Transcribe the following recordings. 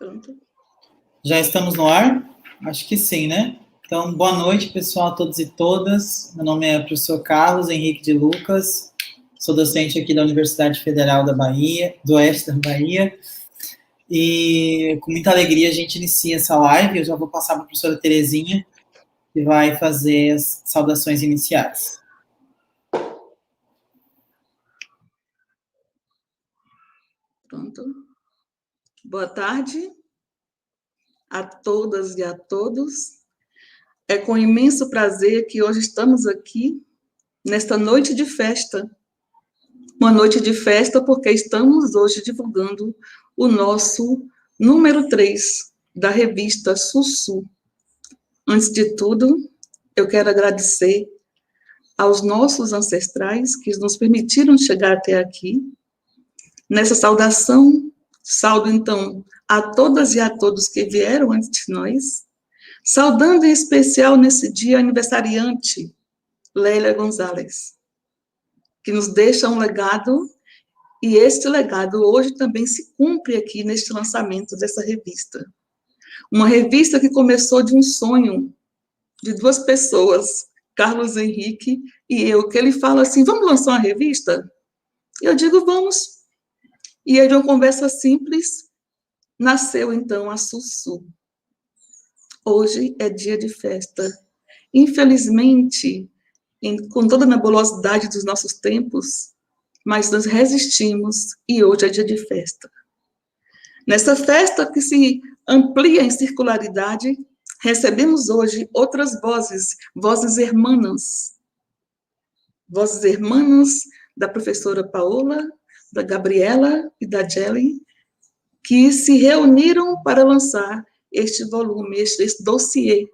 Pronto. Já estamos no ar? Acho que sim, né? Então, boa noite, pessoal, a todos e todas. Meu nome é professor Carlos Henrique de Lucas, sou docente aqui da Universidade Federal da Bahia, do Oeste da Bahia, e com muita alegria a gente inicia essa live. Eu já vou passar para a professora Terezinha, que vai fazer as saudações iniciais. Pronto. Boa tarde a todas e a todos. É com imenso prazer que hoje estamos aqui, nesta noite de festa. Uma noite de festa porque estamos hoje divulgando o nosso número 3 da revista Sussu. Antes de tudo, eu quero agradecer aos nossos ancestrais que nos permitiram chegar até aqui. Nessa saudação, saudo, então, a todas e a todos que vieram antes de nós, saudando em especial nesse dia aniversariante, Lélia Gonzalez, que nos deixa um legado, e este legado hoje também se cumpre aqui neste lançamento dessa revista. Uma revista que começou de um sonho de duas pessoas, Carlos Henrique e eu, que ele fala assim, vamos lançar uma revista? E eu digo, vamos. E aí, de uma conversa simples, nasceu, então, a Sussu. Hoje é dia de festa. Infelizmente, com toda a nebulosidade dos nossos tempos, mas nós resistimos e hoje é dia de festa. Nessa festa que se amplia em circularidade, recebemos hoje outras vozes, vozes hermanas da professora Paola, da Gabriela e da Jelly, que se reuniram para lançar este volume, este dossiê,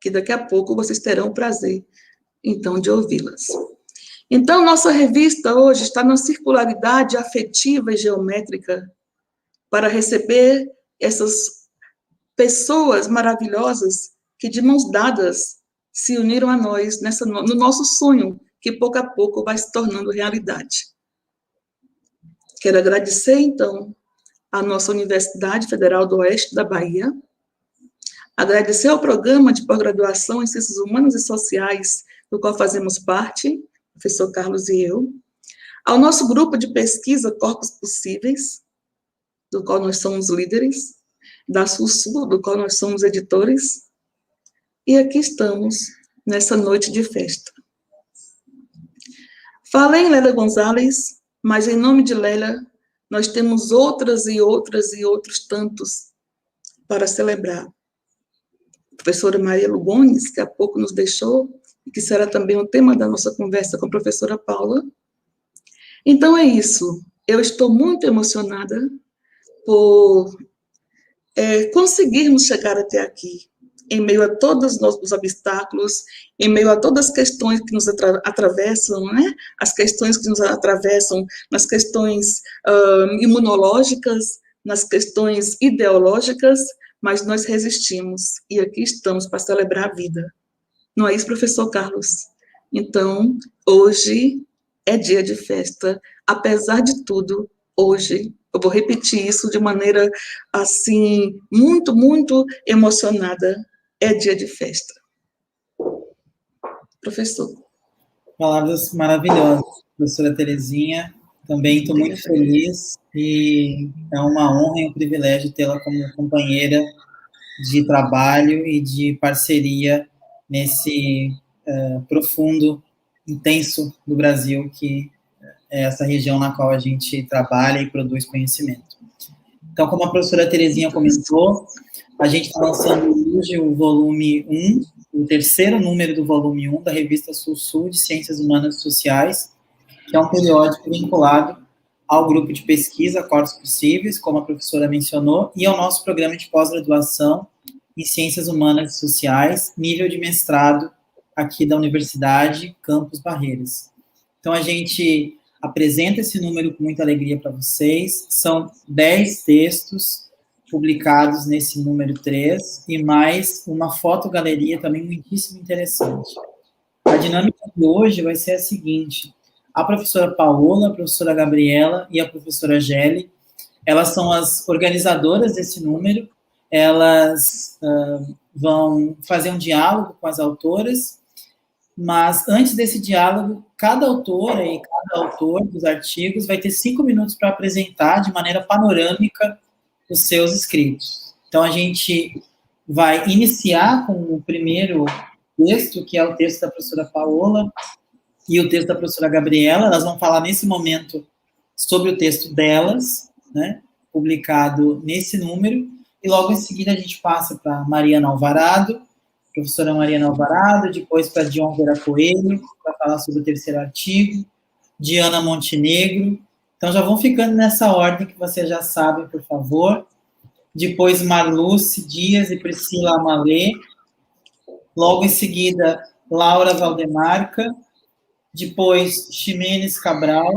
que daqui a pouco vocês terão o prazer, então, de ouvi-las. Então, nossa revista hoje está na circularidade afetiva e geométrica para receber essas pessoas maravilhosas que, de mãos dadas, se uniram a nós no nosso sonho, que pouco a pouco vai se tornando realidade. Quero agradecer, então, à nossa Universidade Federal do Oeste da Bahia, agradecer ao programa de pós-graduação em Ciências Humanas e Sociais, do qual fazemos parte, professor Carlos e eu, ao nosso grupo de pesquisa Corpos Possíveis, do qual nós somos líderes, da Sussu, do qual nós somos editores, e aqui estamos, nessa noite de festa. Falei em Lélia Gonzalez, mas em nome de Lélia, nós temos outras e outras e outros tantos para celebrar. A professora Maria Lugones, que há pouco nos deixou, e que será também o tema da nossa conversa com a professora Paula. Então é isso. Eu estou muito emocionada por conseguirmos chegar até aqui, em meio a todos os obstáculos, em meio a todas as questões que nos atravessam, né? As questões que nos atravessam nas questões imunológicas, nas questões ideológicas, mas nós resistimos, e aqui estamos para celebrar a vida. Não é isso, professor Carlos? Então, hoje é dia de festa, apesar de tudo, hoje, eu vou repetir isso de maneira, assim, muito, muito emocionada, é dia de festa. Professor. Palavras maravilhosas, professora Terezinha. Também estou muito feliz e é uma honra e um privilégio tê-la como companheira de trabalho e de parceria nesse profundo, intenso do Brasil, que é essa região na qual a gente trabalha e produz conhecimento. Então, como a professora Terezinha comentou, a gente está lançando hoje o volume 1, o terceiro número do volume 1 da revista Sussu de Ciências Humanas e Sociais, que é um periódico vinculado ao grupo de pesquisa Corpos Possíveis, como a professora mencionou, e ao nosso programa de pós-graduação em Ciências Humanas e Sociais, nível de mestrado aqui da Universidade Campus Barreiras. Então, a gente apresenta esse número com muita alegria para vocês. São 10 textos publicados nesse número 3, e mais uma fotogaleria também muitíssimo interessante. A dinâmica de hoje vai ser a seguinte: a professora Paola, a professora Gabriela e a professora Gelli Elas são as organizadoras desse número, elas vão fazer um diálogo com as autoras, mas antes desse diálogo, cada autora e cada autor dos artigos vai ter 5 minutos para apresentar de maneira panorâmica os seus escritos. Então, a gente vai iniciar com o primeiro texto, que é o texto da professora Paola e o texto da professora Gabriela. Elas vão falar nesse momento sobre o texto delas, né, publicado nesse número, e logo em seguida a gente passa para Mariana Alvarado, professora Mariana Alvarado, depois para Dion Vera Coelho, para falar sobre o terceiro artigo, Diana Montenegro. Então, já vão ficando nessa ordem que vocês já sabem, por favor. Depois, Marluce Dias e Priscila Amalê. Logo em seguida, Laura Valdemarca. Depois, Ximenes Cabral,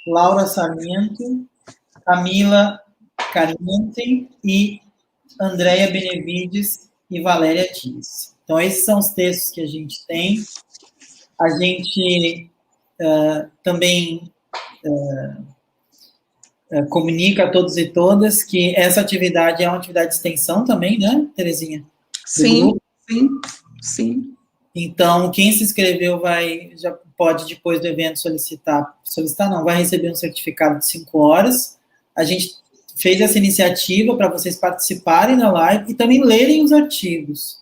Laura Sarmiento, Camila Cariente e Andréia Benevides e Valéria Dias. Então, esses são os textos que a gente tem. A gente também comunica a todos e todas que essa atividade é uma atividade de extensão também, né, Terezinha? Sim, sim, sim. Então, quem se inscreveu já pode, depois do evento, solicitar não, vai receber um certificado de 5 horas. A gente fez essa iniciativa para vocês participarem da live e também lerem os artigos.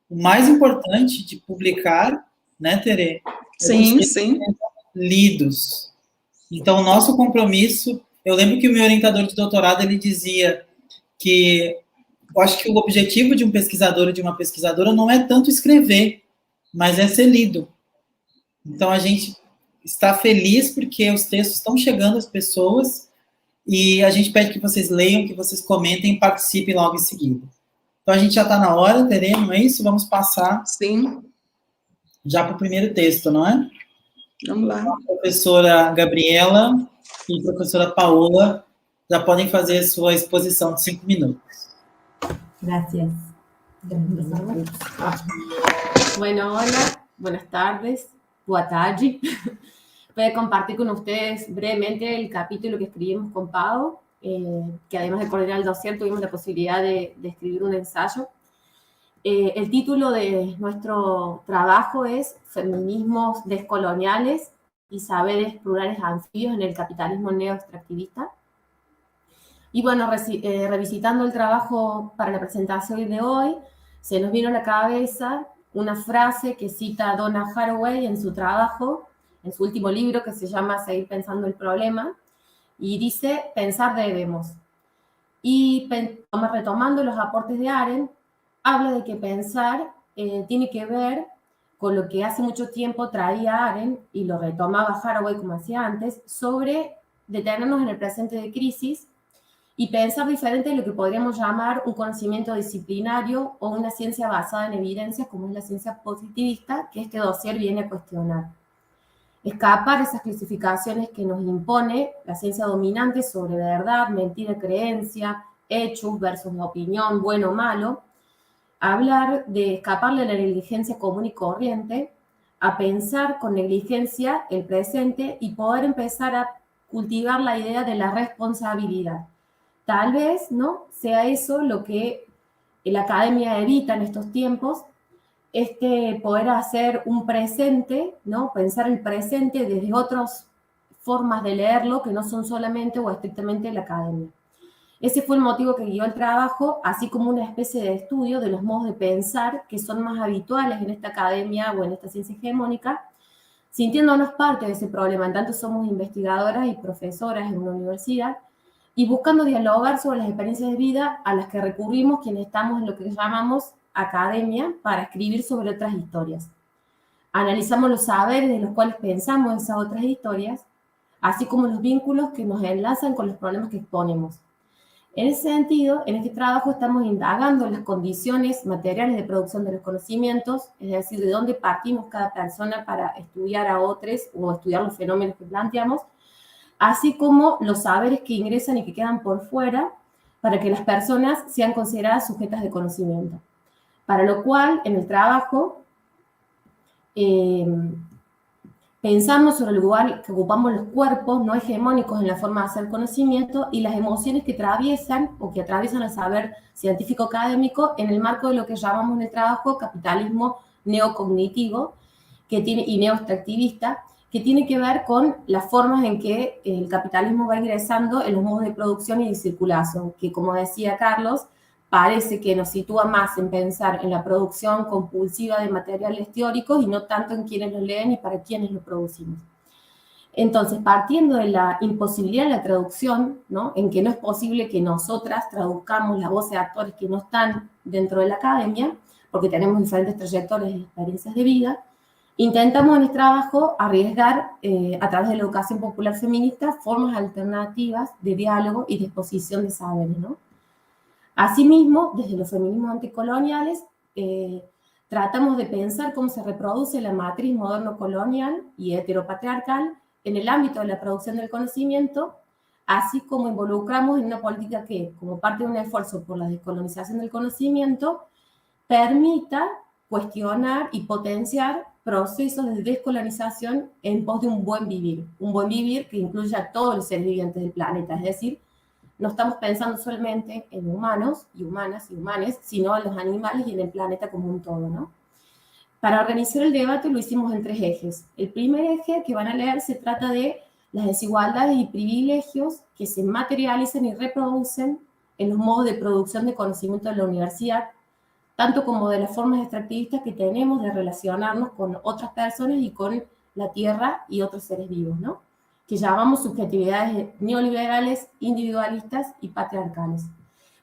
O mais importante de publicar, né, Tere? Sim, sim. Lidos. Então, o nosso compromisso... Eu lembro que o meu orientador de doutorado, ele dizia que eu acho que o objetivo de um pesquisador ou de uma pesquisadora não é tanto escrever, mas é ser lido. Então, a gente está feliz porque os textos estão chegando às pessoas e a gente pede que vocês leiam, que vocês comentem e participem logo em seguida. Então, a gente já está na hora, Tere, não é isso? Vamos passar Sim. Já para o primeiro texto, não é? Vamos lá. A professora Gabriela y profesora Paola ya pueden hacer su exposición de 5 minutos. Gracias. Bueno, hola, buenas tardes, boa tarde. Voy a compartir con ustedes brevemente el capítulo que escribimos con Pau, que además de coordinar el dossier tuvimos la posibilidad de escribir un ensayo. El título de nuestro trabajo es Feminismos descoloniales y saberes plurales anfibios en el capitalismo neoextractivista. Y bueno, revisitando el trabajo para la presentación de hoy, se nos vino a la cabeza una frase que cita Donna Haraway en su trabajo, en su último libro que se llama Seguir pensando el problema, y dice, pensar debemos. Y retomando los aportes de Arendt, habla de que pensar tiene que ver con lo que hace mucho tiempo traía Arendt, y lo retomaba Haraway como hacía antes, sobre detenernos en el presente de crisis y pensar diferente de lo que podríamos llamar un conocimiento disciplinario o una ciencia basada en evidencias, como es la ciencia positivista, que este dossier viene a cuestionar. Escapar esas clasificaciones que nos impone la ciencia dominante sobre verdad, mentira, creencia, hechos versus opinión, bueno o malo. Hablar de escaparle a la negligencia común y corriente, a pensar con negligencia el presente y poder empezar a cultivar la idea de la responsabilidad. Tal vez, ¿no?, sea eso lo que la academia evita en estos tiempos, poder hacer un presente, ¿no?, pensar el presente desde otras formas de leerlo que no son solamente o estrictamente la academia. Ese fue el motivo que guió el trabajo, así como una especie de estudio de los modos de pensar que son más habituales en esta academia o en esta ciencia hegemónica, sintiéndonos parte de ese problema, en tanto somos investigadoras y profesoras en una universidad, y buscando dialogar sobre las experiencias de vida a las que recurrimos quienes estamos en lo que llamamos academia para escribir sobre otras historias. Analizamos los saberes de los cuales pensamos esas otras historias, así como los vínculos que nos enlazan con los problemas que exponemos. En ese sentido, en este trabajo estamos indagando las condiciones materiales de producción de los conocimientos, es decir, de dónde partimos cada persona para estudiar a otros o estudiar los fenómenos que planteamos, así como los saberes que ingresan y que quedan por fuera para que las personas sean consideradas sujetas de conocimiento. Para lo cual, en el trabajo, pensarnos sobre el lugar que ocupamos los cuerpos no hegemónicos en la forma de hacer conocimiento y las emociones que atraviesan o que atraviesan el saber científico académico en el marco de lo que llamamos en el trabajo capitalismo neocognitivo y neoextractivista, que tiene que ver con las formas en que el capitalismo va ingresando en los modos de producción y de circulación, que como decía Carlos, parece que nos sitúa más en pensar en la producción compulsiva de materiales teóricos y no tanto en quienes los leen y para quienes lo producimos. Entonces, partiendo de la imposibilidad de la traducción, ¿no? En que no es posible que nosotras traduzcamos las voces de actores que no están dentro de la academia, porque tenemos diferentes trayectorias y experiencias de vida, intentamos en este trabajo arriesgar, a través de la educación popular feminista, formas alternativas de diálogo y de exposición de saberes, ¿no? Asimismo, desde los feminismos anticoloniales, tratamos de pensar cómo se reproduce la matriz moderno-colonial y heteropatriarcal en el ámbito de la producción del conocimiento, así como involucramos en una política que, como parte de un esfuerzo por la descolonización del conocimiento, permita cuestionar y potenciar procesos de descolonización en pos de un buen vivir que incluya a todos los seres vivientes del planeta, es decir, no estamos pensando solamente en humanos y humanas y humanes, sino en los animales y en el planeta como un todo, ¿no? Para organizar el debate lo hicimos en 3 ejes. El primer eje que van a leer se trata de las desigualdades y privilegios que se materializan y reproducen en los modos de producción de conocimiento de la universidad, tanto como de las formas extractivistas que tenemos de relacionarnos con otras personas y con la Tierra y otros seres vivos, ¿no? Que llamamos subjetividades neoliberales, individualistas y patriarcales.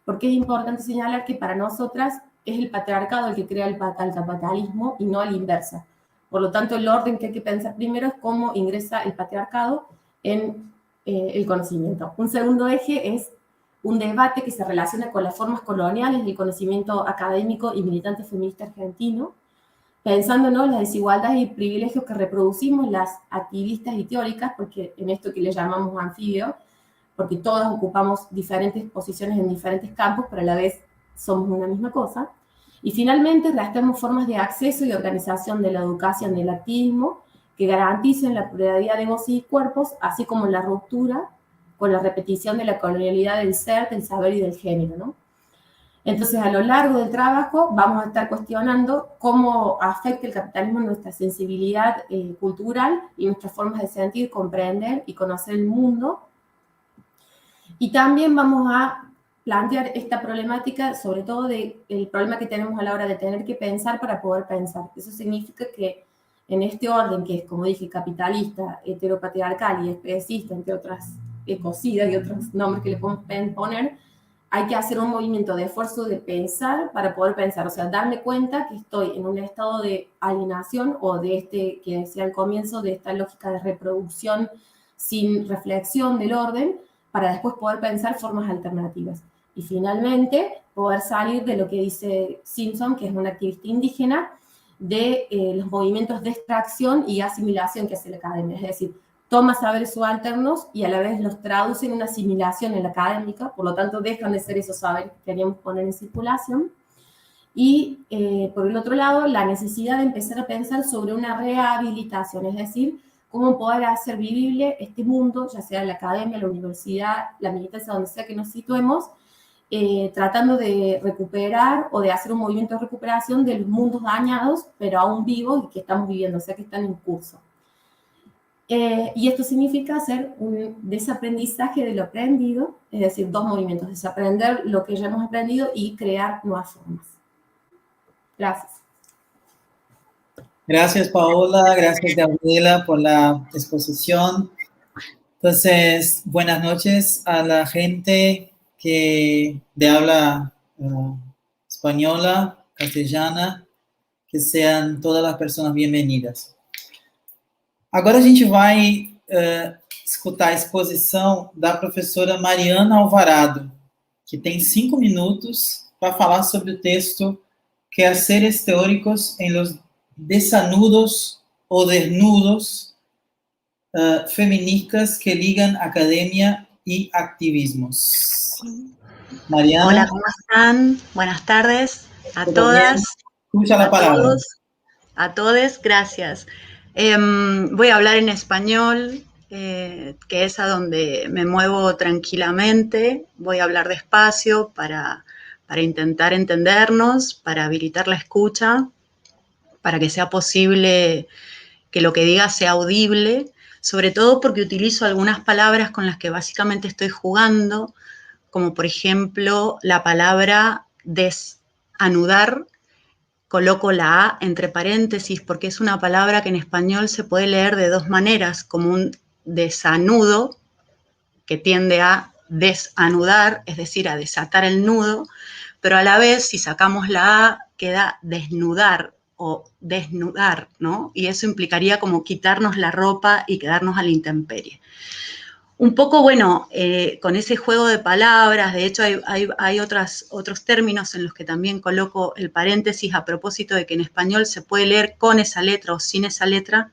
Porque es importante señalar que para nosotras es el patriarcado el que crea el capitalismo y no a la inversa. Por lo tanto, el orden que hay que pensar primero es cómo ingresa el patriarcado en el conocimiento. Un segundo eje es un debate que se relaciona con las formas coloniales del conocimiento académico y militante feminista argentino, pensando, ¿no?, las desigualdades y privilegios que reproducimos las activistas y teóricas, porque en esto que le llamamos anfibio, porque todas ocupamos diferentes posiciones en diferentes campos, pero a la vez somos una misma cosa. Y finalmente, rastreamos formas de acceso y organización de la educación del activismo que garanticen la pluralidad de voces y cuerpos, así como la ruptura con la repetición de la colonialidad del ser, del saber y del género, ¿no? Entonces, a lo largo del trabajo vamos a estar cuestionando cómo afecta el capitalismo nuestra sensibilidad cultural y nuestras formas de sentir, comprender y conocer el mundo. Y también vamos a plantear esta problemática, sobre todo del problema que tenemos a la hora de tener que pensar para poder pensar. Eso significa que en este orden, que es, como dije, capitalista, heteropatriarcal y especista, entre otras ecocidas y otros nombres que le podemos poner, hay que hacer un movimiento de esfuerzo de pensar para poder pensar, o sea, darme cuenta que estoy en un estado de alienación o de este, que decía al comienzo, de esta lógica de reproducción sin reflexión del orden, para después poder pensar formas alternativas. Y finalmente, poder salir de lo que dice Simpson, que es un activista indígena, de los movimientos de extracción y asimilación que hace la academia, es decir, toma saberes subalternos y a la vez los traduce en una asimilación en la académica, por lo tanto dejan de ser esos saberes que queríamos poner en circulación. Y por el otro lado, la necesidad de empezar a pensar sobre una rehabilitación, es decir, cómo poder hacer vivible este mundo, ya sea la academia, la universidad, la militancia, donde sea que nos situemos, tratando de recuperar o de hacer un movimiento de recuperación de los mundos dañados, pero aún vivos y que estamos viviendo, o sea que están en curso. Y esto significa hacer un desaprendizaje de lo aprendido, es decir, 2 movimientos, desaprender lo que ya hemos aprendido y crear nuevas formas. Gracias. Gracias, Paola. Gracias, Gabriela, por la exposición. Entonces, buenas noches a la gente que de habla española, castellana, que sean todas las personas bienvenidas. Agora a gente vai escutar a exposição da professora Mariana Alvarado, que tem 5 minutos para falar sobre o texto Quehaceres teóricos en los desanudos o desnudos feministas que ligan academia y activismos. Mariana. Hola, ¿cómo están? Buenas tardes a todas. Escucha la palabra. Todos, a todes, gracias. Voy a hablar en español, que es a donde me muevo tranquilamente. Voy a hablar despacio para intentar entendernos, para habilitar la escucha, para que sea posible que lo que diga sea audible, sobre todo porque utilizo algunas palabras con las que básicamente estoy jugando, como por ejemplo la palabra desanudar. Coloco la A entre paréntesis porque es una palabra que en español se puede leer de dos maneras, como un desanudo, que tiende a desanudar, es decir, a desatar el nudo, pero a la vez, si sacamos la A, queda desnudar o desnudar, ¿no? Y eso implicaría como quitarnos la ropa y quedarnos a la intemperie. Un poco, bueno, con ese juego de palabras, de hecho hay otros términos en los que también coloco el paréntesis a propósito de que en español se puede leer con esa letra o sin esa letra.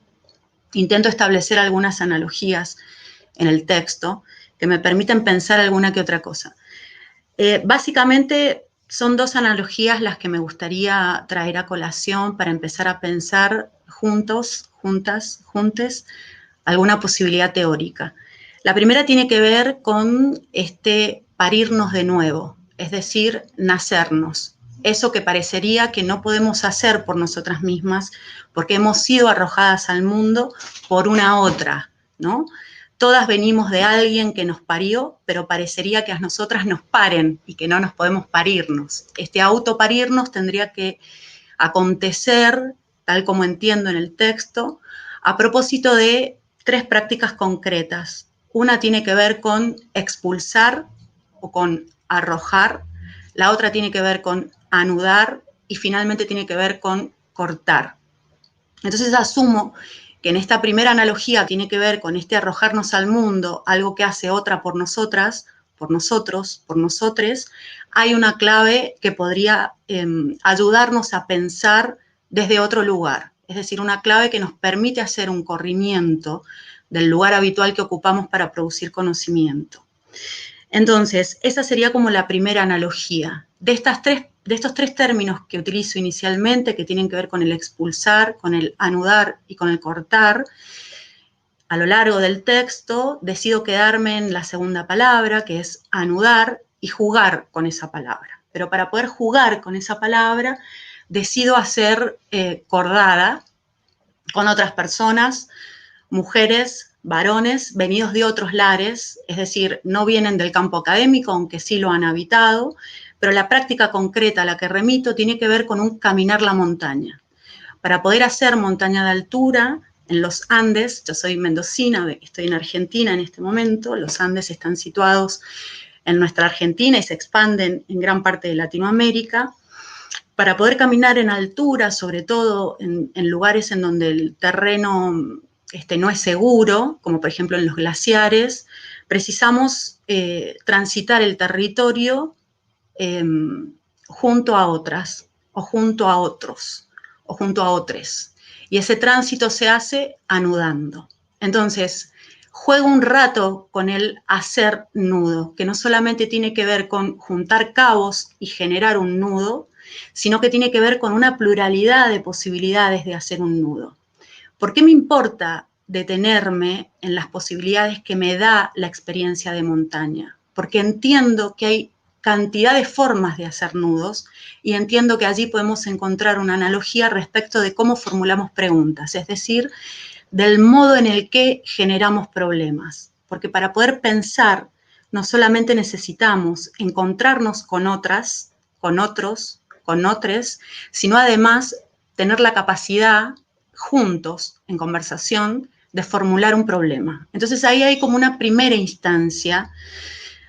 Intento establecer algunas analogías en el texto que me permiten pensar alguna que otra cosa. Básicamente son dos analogías las que me gustaría traer a colación para empezar a pensar juntos, juntas, juntes, alguna posibilidad teórica. La primera tiene que ver con parirnos de nuevo, es decir, nacernos. Eso que parecería que no podemos hacer por nosotras mismas porque hemos sido arrojadas al mundo por una otra, ¿no? Todas venimos de alguien que nos parió, pero parecería que a nosotras nos paren y que no nos podemos parirnos. Este autoparirnos tendría que acontecer, tal como entiendo en el texto, a propósito de tres prácticas concretas. Una tiene que ver con expulsar o con arrojar, la otra tiene que ver con anudar y finalmente tiene que ver con cortar. Entonces asumo que en esta primera analogía tiene que ver con arrojarnos al mundo, algo que hace otra por nosotras, por nosotros, por nosotres, hay una clave que podría ayudarnos a pensar desde otro lugar. Es decir, una clave que nos permite hacer un corrimiento del lugar habitual que ocupamos para producir conocimiento. Entonces, esa sería como la primera analogía. De estos tres términos que utilizo inicialmente, que tienen que ver con el expulsar, con el anudar y con el cortar, a lo largo del texto decido quedarme en la segunda palabra, que es anudar, y jugar con esa palabra. Pero para poder jugar con esa palabra, decido hacer cordada con otras personas, mujeres, varones, venidos de otros lares, es decir, no vienen del campo académico, aunque sí lo han habitado, pero la práctica concreta a la que remito tiene que ver con un caminar la montaña. Para poder hacer montaña de altura en los Andes, yo soy mendocina, estoy en Argentina en este momento, los Andes están situados en nuestra Argentina y se expanden en gran parte de Latinoamérica. Para poder caminar en altura, sobre todo en lugares en donde el terreno no es seguro, como por ejemplo en los glaciares, precisamos transitar el territorio junto a otras, o junto a otros, o junto a otros. Y ese tránsito se hace anudando. Entonces, juego un rato con el hacer nudo, que no solamente tiene que ver con juntar cabos y generar un nudo, sino que tiene que ver con una pluralidad de posibilidades de hacer un nudo. ¿Por qué me importa detenerme en las posibilidades que me da la experiencia de montaña? Porque entiendo que hay cantidad de formas de hacer nudos y entiendo que allí podemos encontrar una analogía respecto de cómo formulamos preguntas, es decir, del modo en el que generamos problemas. Porque para poder pensar, no solamente necesitamos encontrarnos con otras, con otros, con otros, sino además tener la capacidad, juntos, en conversación, de formular un problema. Entonces ahí hay como una primera instancia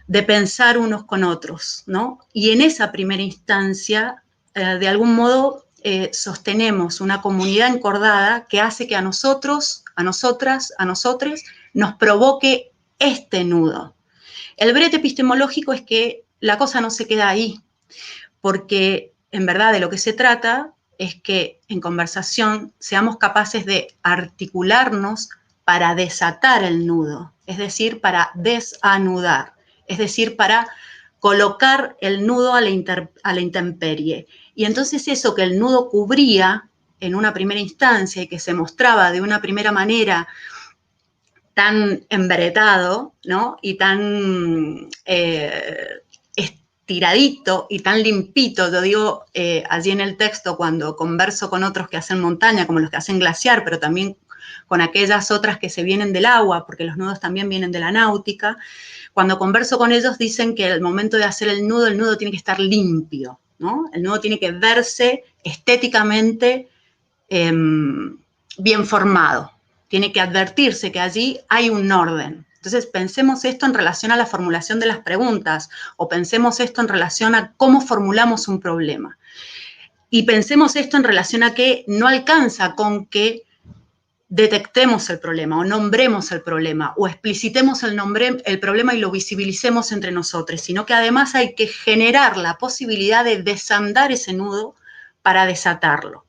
de pensar unos con otros, ¿no? Y en esa primera instancia, de algún modo, sostenemos una comunidad encordada que hace que a nosotros, a nosotras, a nosotres, nos provoque este nudo. El brete epistemológico es que la cosa no se queda ahí, porque en verdad de lo que se trata es que en conversación seamos capaces de articularnos para desatar el nudo, es decir, para desanudar, es decir, para colocar el nudo a la intemperie. Y entonces eso que el nudo cubría en una primera instancia y que se mostraba de una primera manera tan embretado, ¿no? Y tan estiradito y tan limpito. Yo digo allí en el texto, cuando converso con otros que hacen montaña, como los que hacen glaciar, pero también con aquellas otras que se vienen del agua, porque los nudos también vienen de la náutica, cuando converso con ellos dicen que al momento de hacer el nudo tiene que estar limpio, ¿no? El nudo tiene que verse estéticamente bien formado. Tiene que advertirse que allí hay un orden. Entonces, pensemos esto en relación a la formulación de las preguntas o pensemos esto en relación a cómo formulamos un problema. Y pensemos esto en relación a que no alcanza con que detectemos el problema o nombremos el problema o explicitemos el problema y lo visibilicemos entre nosotros, sino que además hay que generar la posibilidad de desandar ese nudo para desatarlo.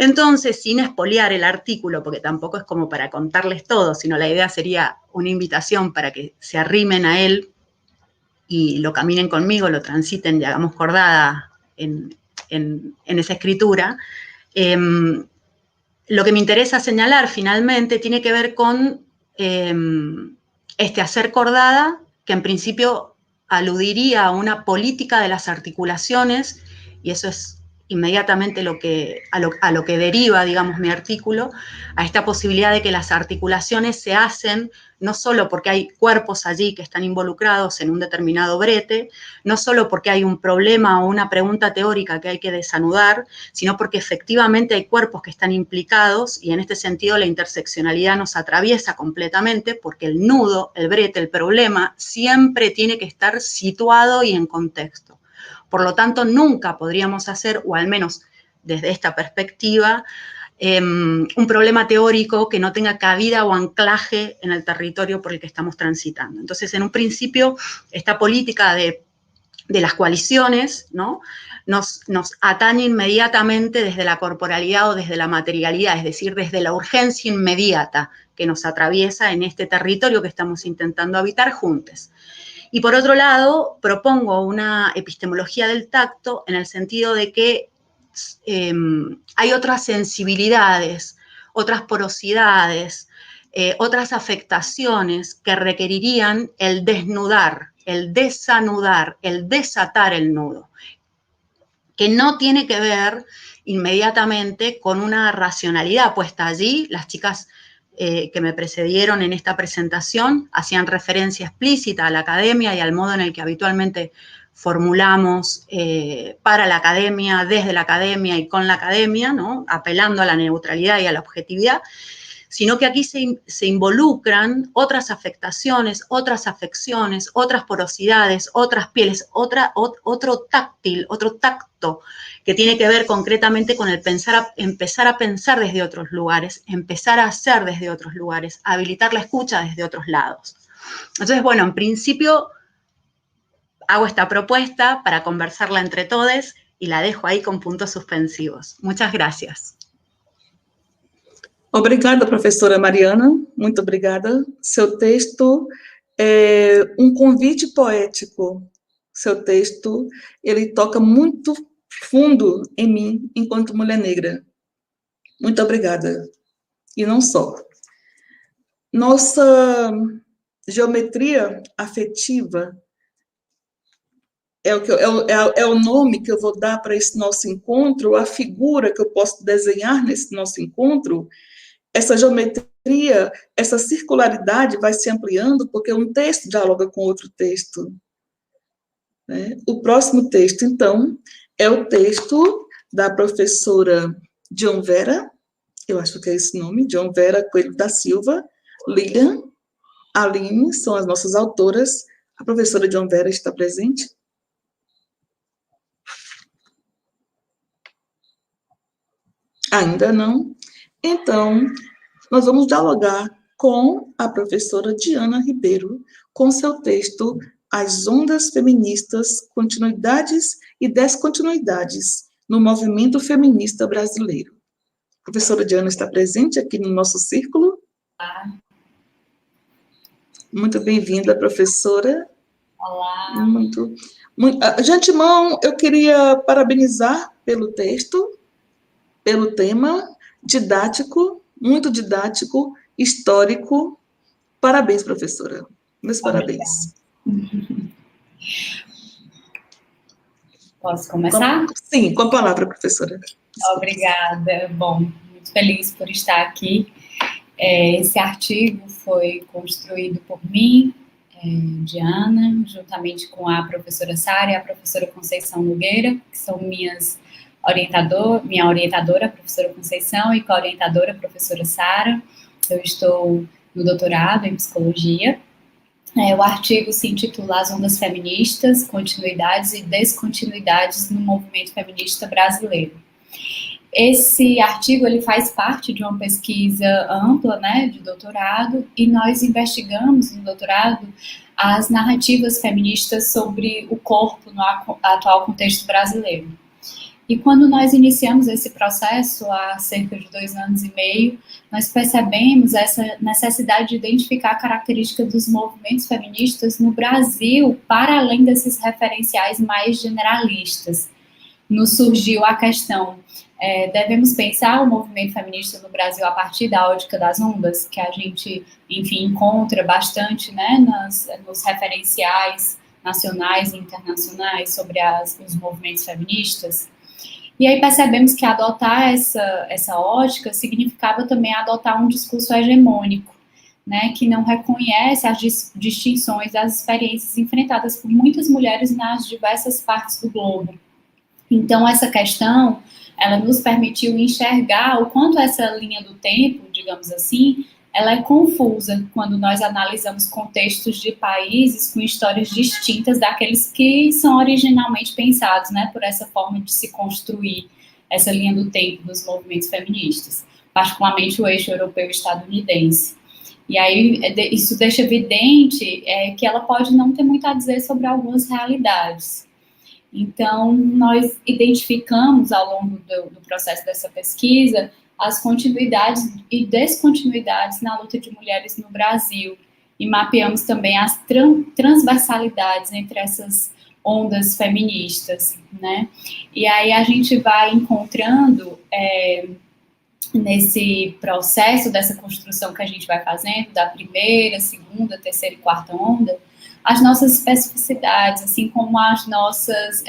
Entonces, sin espoliar el artículo, porque tampoco es como para contarles todo, sino la idea sería una invitación para que se arrimen a él y lo caminen conmigo, lo transiten y hagamos cordada en esa escritura. Lo que me interesa señalar finalmente tiene que ver con este hacer cordada, que en principio aludiría a una política de las articulaciones, y eso es inmediatamente a lo que deriva, digamos, mi artículo, a esta posibilidad de que las articulaciones se hacen no solo porque hay cuerpos allí que están involucrados en un determinado brete, no solo porque hay un problema o una pregunta teórica que hay que desanudar, sino porque efectivamente hay cuerpos que están implicados y en este sentido la interseccionalidad nos atraviesa completamente porque el nudo, el brete, el problema siempre tiene que estar situado y en contexto. Por lo tanto, nunca podríamos hacer, o al menos desde esta perspectiva, un problema teórico que no tenga cabida o anclaje en el territorio por el que estamos transitando. Entonces, en un principio, esta política de las coaliciones, ¿no?, nos atañe inmediatamente desde la corporalidad o desde la materialidad, es decir, desde la urgencia inmediata que nos atraviesa en este territorio que estamos intentando habitar juntos. Y por otro lado, propongo una epistemología del tacto en el sentido de que hay otras sensibilidades, otras porosidades, otras afectaciones que requerirían el desnudar, el desanudar, el desatar el nudo, que no tiene que ver inmediatamente con una racionalidad puesta allí. Las chicas que me precedieron en esta presentación hacían referencia explícita a la academia y al modo en el que habitualmente formulamos para la academia, desde la academia y con la academia, ¿no?, apelando a la neutralidad y a la objetividad, sino que aquí se involucran otras afectaciones, otras afecciones, otras porosidades, otras pieles, otro táctil, otro tacto, que tiene que ver concretamente con el empezar a pensar desde otros lugares, empezar a hacer desde otros lugares, habilitar la escucha desde otros lados. Entonces, bueno, en principio hago esta propuesta para conversarla entre todos y la dejo ahí con puntos suspensivos. Muchas gracias. Obrigada, professora Mariana, muito obrigada. Seu texto é convite poético. Seu texto, ele toca muito fundo em mim, enquanto mulher negra. Muito obrigada. E não só. Nossa geometria afetiva é o nome que eu vou dar para esse nosso encontro, a figura que eu posso desenhar nesse nosso encontro. Essa geometria, essa circularidade vai se ampliando, porque um texto dialoga com outro texto, né? O próximo texto, então, é o texto da professora John Vera, eu acho que é esse nome, John Vera Coelho da Silva, Lilian, Aline, são as nossas autoras. A professora John Vera está presente? Ainda não? Então, nós vamos dialogar com a professora Diana Ribeiro, com seu texto As Ondas Feministas, Continuidades e Descontinuidades no Movimento Feminista Brasileiro. A professora Diana está presente aqui no nosso círculo. Olá. Muito bem-vinda, professora. Olá. De antemão, eu queria parabenizar pelo texto, pelo tema didático, muito didático, histórico. Parabéns, professora. Meus parabéns. Posso começar? Sim, com a palavra, professora. Obrigada. Bom, muito feliz por estar aqui. Esse artigo foi construído por mim, Diana, juntamente com a professora Sara e a professora Conceição Nogueira, que são minha orientadora, a professora Conceição, e co-orientadora, a professora Sara. Eu estou no doutorado em psicologia. O artigo se intitula As Ondas Feministas, Continuidades e Descontinuidades no Movimento Feminista Brasileiro. Esse artigo ele faz parte de uma pesquisa ampla, né, de doutorado, e nós investigamos no doutorado as narrativas feministas sobre o corpo no atual contexto brasileiro. E quando nós iniciamos esse processo, há cerca de 2 anos e meio, nós percebemos essa necessidade de identificar a característica dos movimentos feministas no Brasil, para além desses referenciais mais generalistas. Nos surgiu a questão, devemos pensar o movimento feminista no Brasil a partir da ótica das ondas, que a gente, enfim, encontra bastante, né, nos referenciais nacionais e internacionais sobre os movimentos feministas. E aí percebemos que adotar essa ótica significava também adotar um discurso hegemônico, né, que não reconhece as distinções das experiências enfrentadas por muitas mulheres nas diversas partes do globo. Então, essa questão, ela nos permitiu enxergar o quanto essa linha do tempo, digamos assim, ela é confusa quando nós analisamos contextos de países com histórias distintas daqueles que são originalmente pensados, né, por essa forma de se construir essa linha do tempo dos movimentos feministas, particularmente o eixo europeu e estadunidense. E aí isso deixa evidente que ela pode não ter muito a dizer sobre algumas realidades. Então, nós identificamos ao longo do processo dessa pesquisa as continuidades e descontinuidades na luta de mulheres no Brasil, e mapeamos também as transversalidades entre essas ondas feministas, né? E aí a gente vai encontrando, nesse processo dessa construção que a gente vai fazendo, da primeira, segunda, terceira e quarta onda, as nossas especificidades, assim como as nossas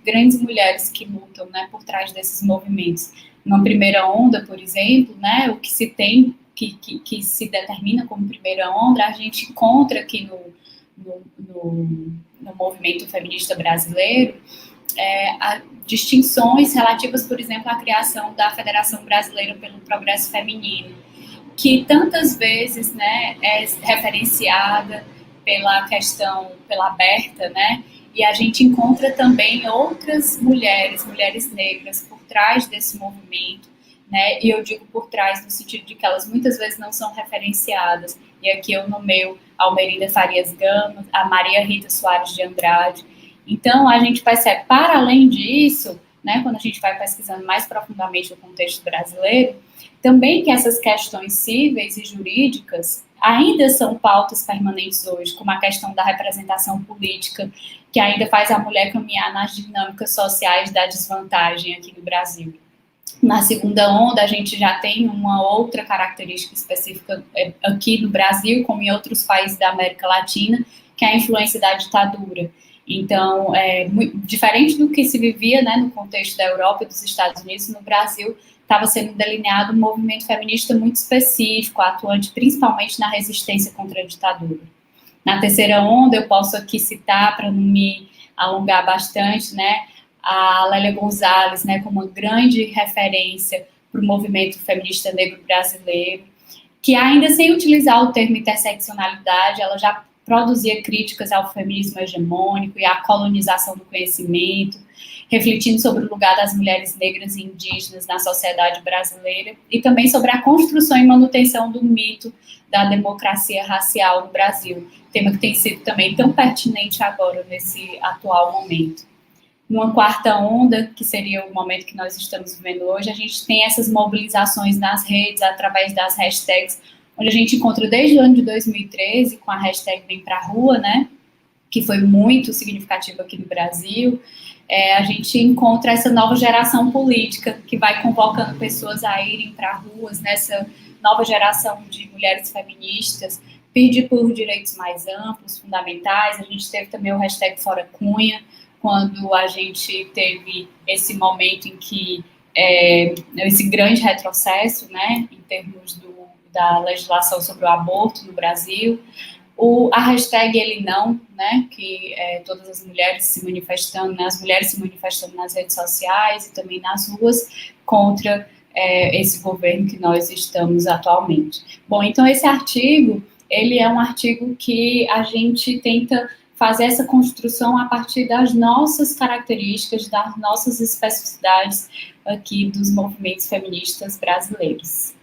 grandes mulheres que lutam, né, por trás desses movimentos. Numa primeira onda, por exemplo, né, o que se tem, que se determina como primeira onda, a gente encontra aqui no movimento feminista brasileiro distinções relativas, por exemplo, à criação da Federação Brasileira pelo Progresso Feminino, que tantas vezes, né, é referenciada pela Berta, né, e a gente encontra também outras mulheres negras por trás desse movimento, né, e eu digo por trás no sentido de que elas muitas vezes não são referenciadas, e aqui eu nomeio a Almerinda Farias Gama, a Maria Rita Soares de Andrade. Então, a gente percebe, para além disso, né, quando a gente vai pesquisando mais profundamente o contexto brasileiro, também que essas questões cíveis e jurídicas ainda são pautas permanentes hoje, como a questão da representação política, que ainda faz a mulher caminhar nas dinâmicas sociais da desvantagem aqui no Brasil. Na segunda onda, a gente já tem uma outra característica específica aqui no Brasil, como em outros países da América Latina, que é a influência da ditadura. Então, diferente do que se vivia, né, no contexto da Europa e dos Estados Unidos, no Brasil estava sendo delineado um movimento feminista muito específico, atuante principalmente na resistência contra a ditadura. Na terceira onda, eu posso aqui citar, para não me alongar bastante, né, a Lélia Gonzalez, né, como uma grande referência para o movimento feminista negro brasileiro, que ainda sem utilizar o termo interseccionalidade, ela já produzia críticas ao feminismo hegemônico e à colonização do conhecimento, refletindo sobre o lugar das mulheres negras e indígenas na sociedade brasileira e também sobre a construção e manutenção do mito da democracia racial no Brasil, tema que tem sido também tão pertinente agora, nesse atual momento. Numa quarta onda, que seria o momento que nós estamos vivendo hoje, a gente tem essas mobilizações nas redes, através das hashtags, onde a gente encontra desde o ano de 2013, com a hashtag Vem Pra Rua, né, que foi muito significativa aqui no Brasil, a gente encontra essa nova geração política que vai convocando pessoas a irem para ruas, nessa nova geração de mulheres feministas, pedir por direitos mais amplos, fundamentais. A gente teve também o hashtag Fora Cunha, quando a gente teve esse momento em que esse grande retrocesso, né, em termos da legislação sobre o aborto no Brasil, a hashtag Ele Não, né, que todas as mulheres se manifestando, né, as mulheres se manifestando nas redes sociais e também nas ruas contra esse governo que nós estamos atualmente. Bom, então esse artigo, ele é um artigo que a gente tenta fazer essa construção a partir das nossas características, das nossas especificidades aqui dos movimentos feministas brasileiros.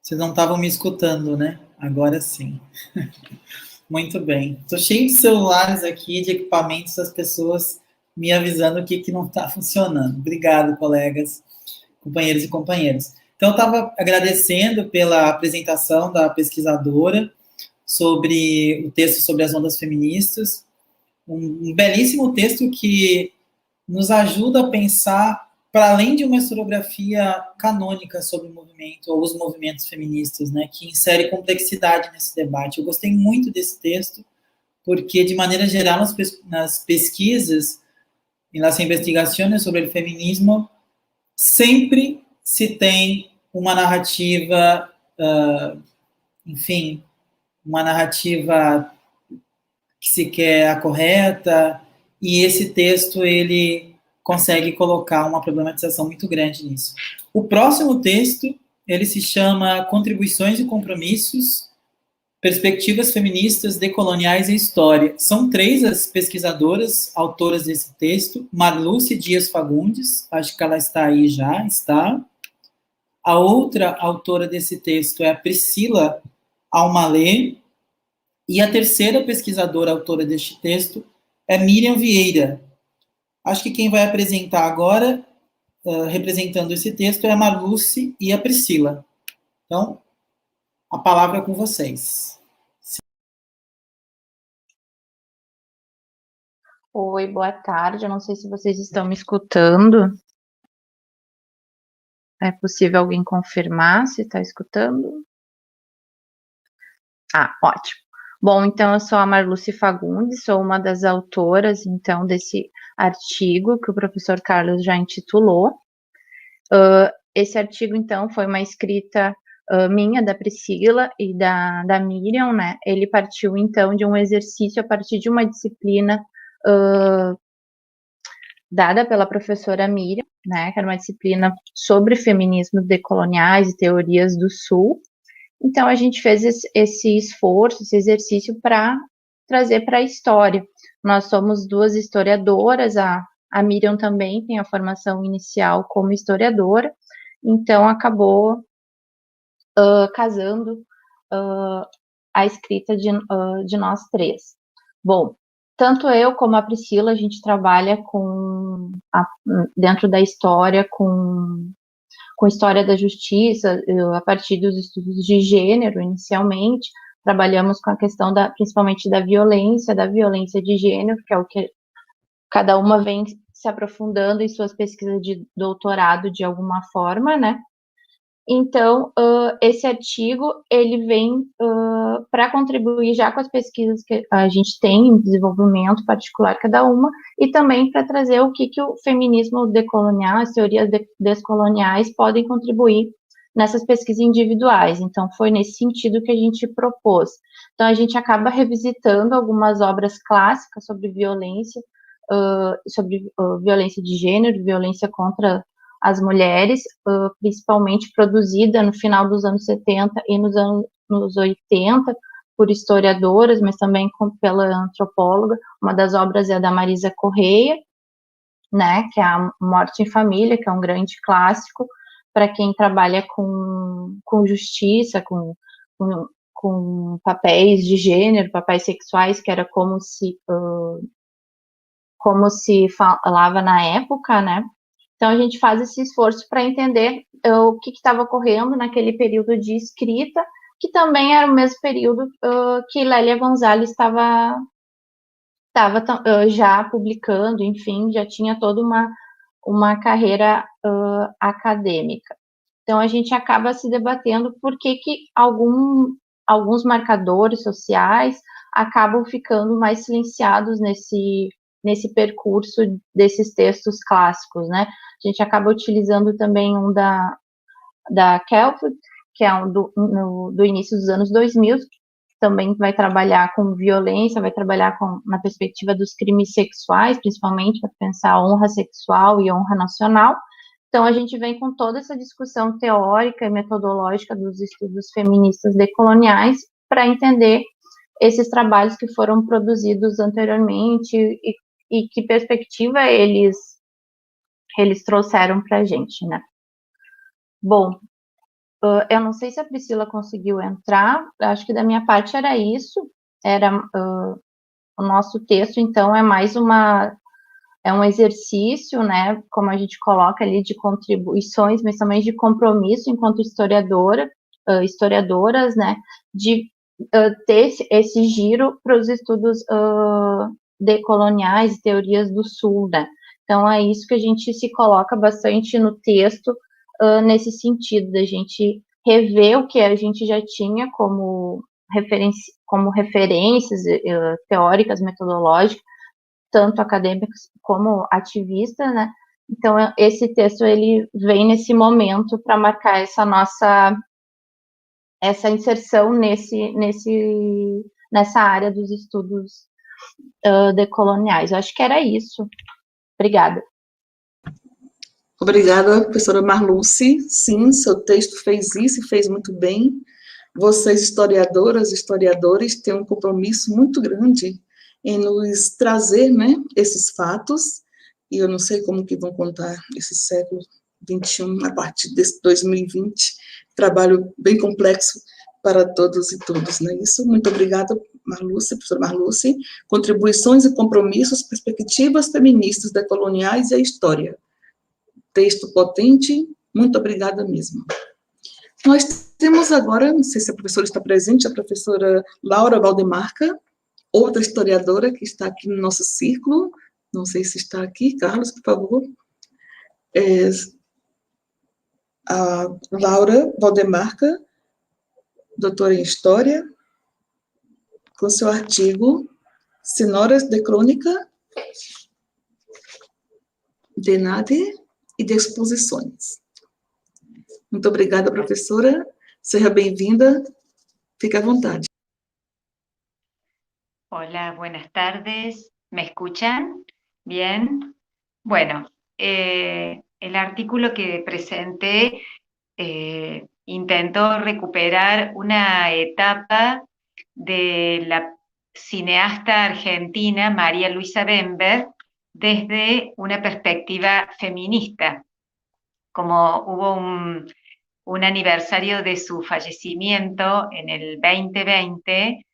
Vocês não estavam me escutando, né? Agora sim. Muito bem. Estou cheio de celulares aqui, de equipamentos, das pessoas me avisando o que não está funcionando. Obrigado, colegas, companheiros e companheiras. Então, eu estava agradecendo pela apresentação da pesquisadora sobre o texto sobre as ondas feministas. Um belíssimo texto que nos ajuda a pensar para além de uma historiografia canônica sobre o movimento, ou os movimentos feministas, né, que insere complexidade nesse debate. Eu gostei muito desse texto, porque, de maneira geral, nas pesquisas e nas investigações sobre o feminismo, sempre se tem uma narrativa, enfim, uma narrativa que se quer a correta, e esse texto, ele consegue colocar uma problematização muito grande nisso. O próximo texto, ele se chama Contribuições e Compromissos, Perspectivas Feministas, Decoloniais e História. São 3 as pesquisadoras, autoras desse texto. Marluce Dias Fagundes, acho que ela está aí já, está. A outra autora desse texto é a Priscila Almalê, e a terceira pesquisadora autora deste texto é Miriam Vieira. Acho que quem vai apresentar agora, representando esse texto, é a Marluce e a Priscila. Então, a palavra é com vocês. Oi, boa tarde. Eu não sei se vocês estão me escutando. É possível alguém confirmar se está escutando? Ah, ótimo. Bom, então eu sou a Marluce Fagundes, sou uma das autoras, então, desse artigo que o professor Carlos já intitulou. Esse artigo, então, foi uma escrita minha, da Priscila e da Miriam, né? Ele partiu, então, de um exercício a partir de uma disciplina dada pela professora Miriam, né? Que era uma disciplina sobre feminismos decoloniais e teorias do Sul. Então, a gente fez esse esforço, esse exercício para trazer para a história. Nós somos 2 historiadoras, a Miriam também tem a formação inicial como historiadora, então acabou casando a escrita de nós 3. Bom, tanto eu como a Priscila, a gente trabalha dentro da história com história da justiça, a partir dos estudos de gênero, inicialmente, trabalhamos com a questão principalmente da violência de gênero, que é o que cada uma vem se aprofundando em suas pesquisas de doutorado de alguma forma, né? Então, esse artigo, ele vem para contribuir já com as pesquisas que a gente tem em desenvolvimento particular cada uma, e também para trazer o que o feminismo decolonial, as teorias descoloniais podem contribuir nessas pesquisas individuais. Então, foi nesse sentido que a gente propôs. Então, a gente acaba revisitando algumas obras clássicas sobre violência de gênero, violência contra as mulheres, principalmente produzida no final dos anos 70 e nos anos 80, por historiadoras, mas também pela antropóloga. Uma das obras é a da Marisa Correia, né, que é a Morte em Família, que é um grande clássico para quem trabalha com justiça, com papéis de gênero, papéis sexuais, que era como se falava na época, né? Então a gente faz esse esforço para entender o que estava ocorrendo naquele período de escrita, que também era o mesmo período que Lélia Gonzalez estava já publicando, enfim, já tinha toda uma carreira acadêmica. Então, a gente acaba se debatendo por que alguns marcadores sociais acabam ficando mais silenciados nesse percurso desses textos clássicos, né? A gente acaba utilizando também um da Kelford, que é do início dos anos 2000, também vai trabalhar com violência, vai trabalhar na perspectiva dos crimes sexuais, principalmente para pensar honra sexual e honra nacional. Então, a gente vem com toda essa discussão teórica e metodológica dos estudos feministas decoloniais para entender esses trabalhos que foram produzidos anteriormente e que perspectiva eles trouxeram para a gente, né? Bom, eu não sei se a Priscila conseguiu entrar, acho que da minha parte era isso, era o nosso texto, então é mais um exercício, né, como a gente coloca ali, de contribuições, mas também de compromisso enquanto historiadoras, né, de ter esse giro para os estudos decoloniais e teorias do Sul, né. Então é isso que a gente se coloca bastante no texto, nesse sentido, da gente rever o que a gente já tinha como referências teóricas, metodológicas, tanto acadêmicas como ativistas, né? Então, esse texto, ele vem nesse momento para marcar essa inserção nessa área dos estudos decoloniais. Eu acho que era isso. Obrigada. Obrigada, professora Marluce. Sim, seu texto fez isso e fez muito bem. Vocês, historiadoras e historiadores, têm um compromisso muito grande em nos trazer, né, esses fatos, e eu não sei como que vão contar esse século XXI a partir desse 2020, trabalho bem complexo para todos e todas, né? Isso, muito obrigada, Marluce, professora Marluce. Contribuições e compromissos, perspectivas feministas decoloniais e a história. Texto potente, muito obrigada mesmo. Nós temos agora, não sei se a professora está presente, a professora Laura Valdemarca, outra historiadora que está aqui no nosso círculo, não sei se está aqui, Carlos, por favor. A Laura Valdemarca, doutora em História, com seu artigo Senhoras de Crônica, de Nade e de Exposições. Muito obrigada, professora. Seja bem-vinda. Fique à vontade. Hola, buenas tardes. ¿Me escuchan? Bien. Bueno, el artículo que presenté intentó recuperar una etapa de la cineasta argentina María Luisa Bember desde una perspectiva feminista. Como hubo un aniversario de su fallecimiento en el 2020,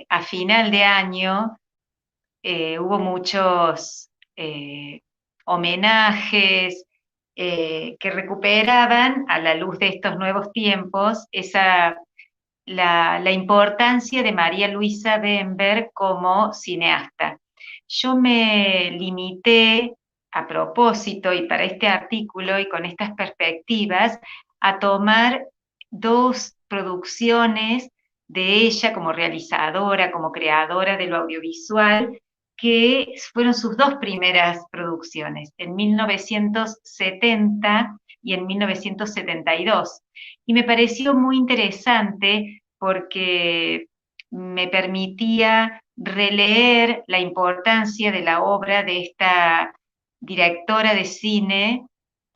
a final de año hubo muchos homenajes que recuperaban, a la luz de estos nuevos tiempos, la importancia de María Luisa Bember como cineasta. Yo me limité, a propósito y para este artículo y con estas perspectivas, a tomar dos producciones de ella como realizadora, como creadora de lo audiovisual, que fueron sus dos primeras producciones, en 1970 y en 1972. Y me pareció muy interesante porque me permitía releer la importancia de la obra de esta directora de cine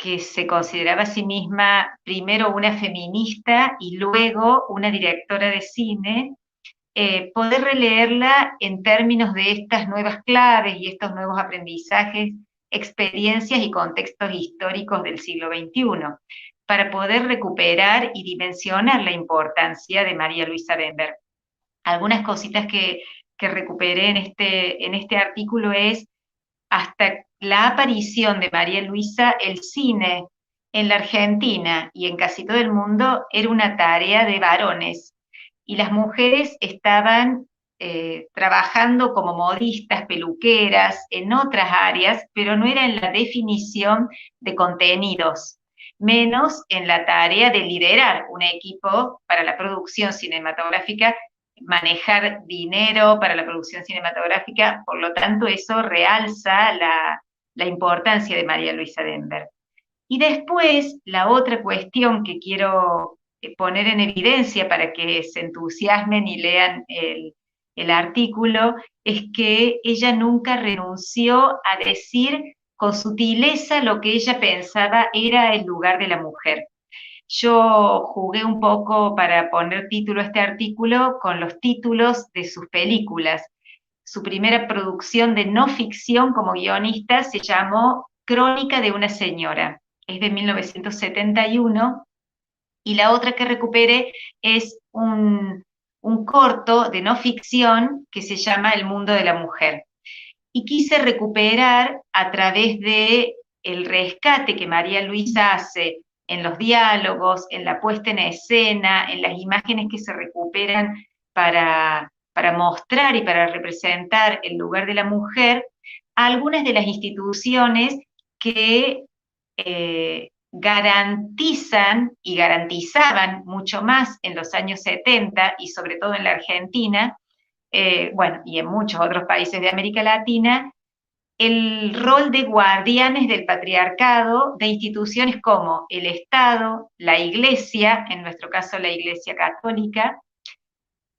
que se consideraba a sí misma primero una feminista y luego una directora de cine, poder releerla en términos de estas nuevas claves y estos nuevos aprendizajes, experiencias y contextos históricos del siglo XXI, para poder recuperar y dimensionar la importancia de María Luisa Bemberg. Algunas cositas que recuperé en este artículo es: hasta la aparición de María Luisa, el cine en la Argentina y en casi todo el mundo era una tarea de varones, y las mujeres estaban trabajando como modistas, peluqueras, en otras áreas, pero no era en la definición de contenidos, menos en la tarea de liderar un equipo para la producción cinematográfica, manejar dinero para la producción cinematográfica. Por lo tanto, eso realza la importancia de María Luisa Bemberg. Y después, la otra cuestión que quiero poner en evidencia para que se entusiasmen y lean el artículo, es que ella nunca renunció a decir con sutileza lo que ella pensaba era el lugar de la mujer. Yo jugué un poco para poner título a este artículo con los títulos de sus películas. Su primera producción de no ficción como guionista se llamó Crónica de una señora, es de 1971, y la otra que recuperé es un corto de no ficción que se llama El mundo de la mujer. Y quise recuperar a través de el rescate que María Luisa hace en los diálogos, en la puesta en escena, en las imágenes que se recuperan para mostrar y para representar el lugar de la mujer, algunas de las instituciones que garantizan y garantizaban mucho más en los años 70 y sobre todo en la Argentina, bueno, y en muchos otros países de América Latina, el rol de guardianes del patriarcado, de instituciones como el Estado, la Iglesia, en nuestro caso la Iglesia Católica,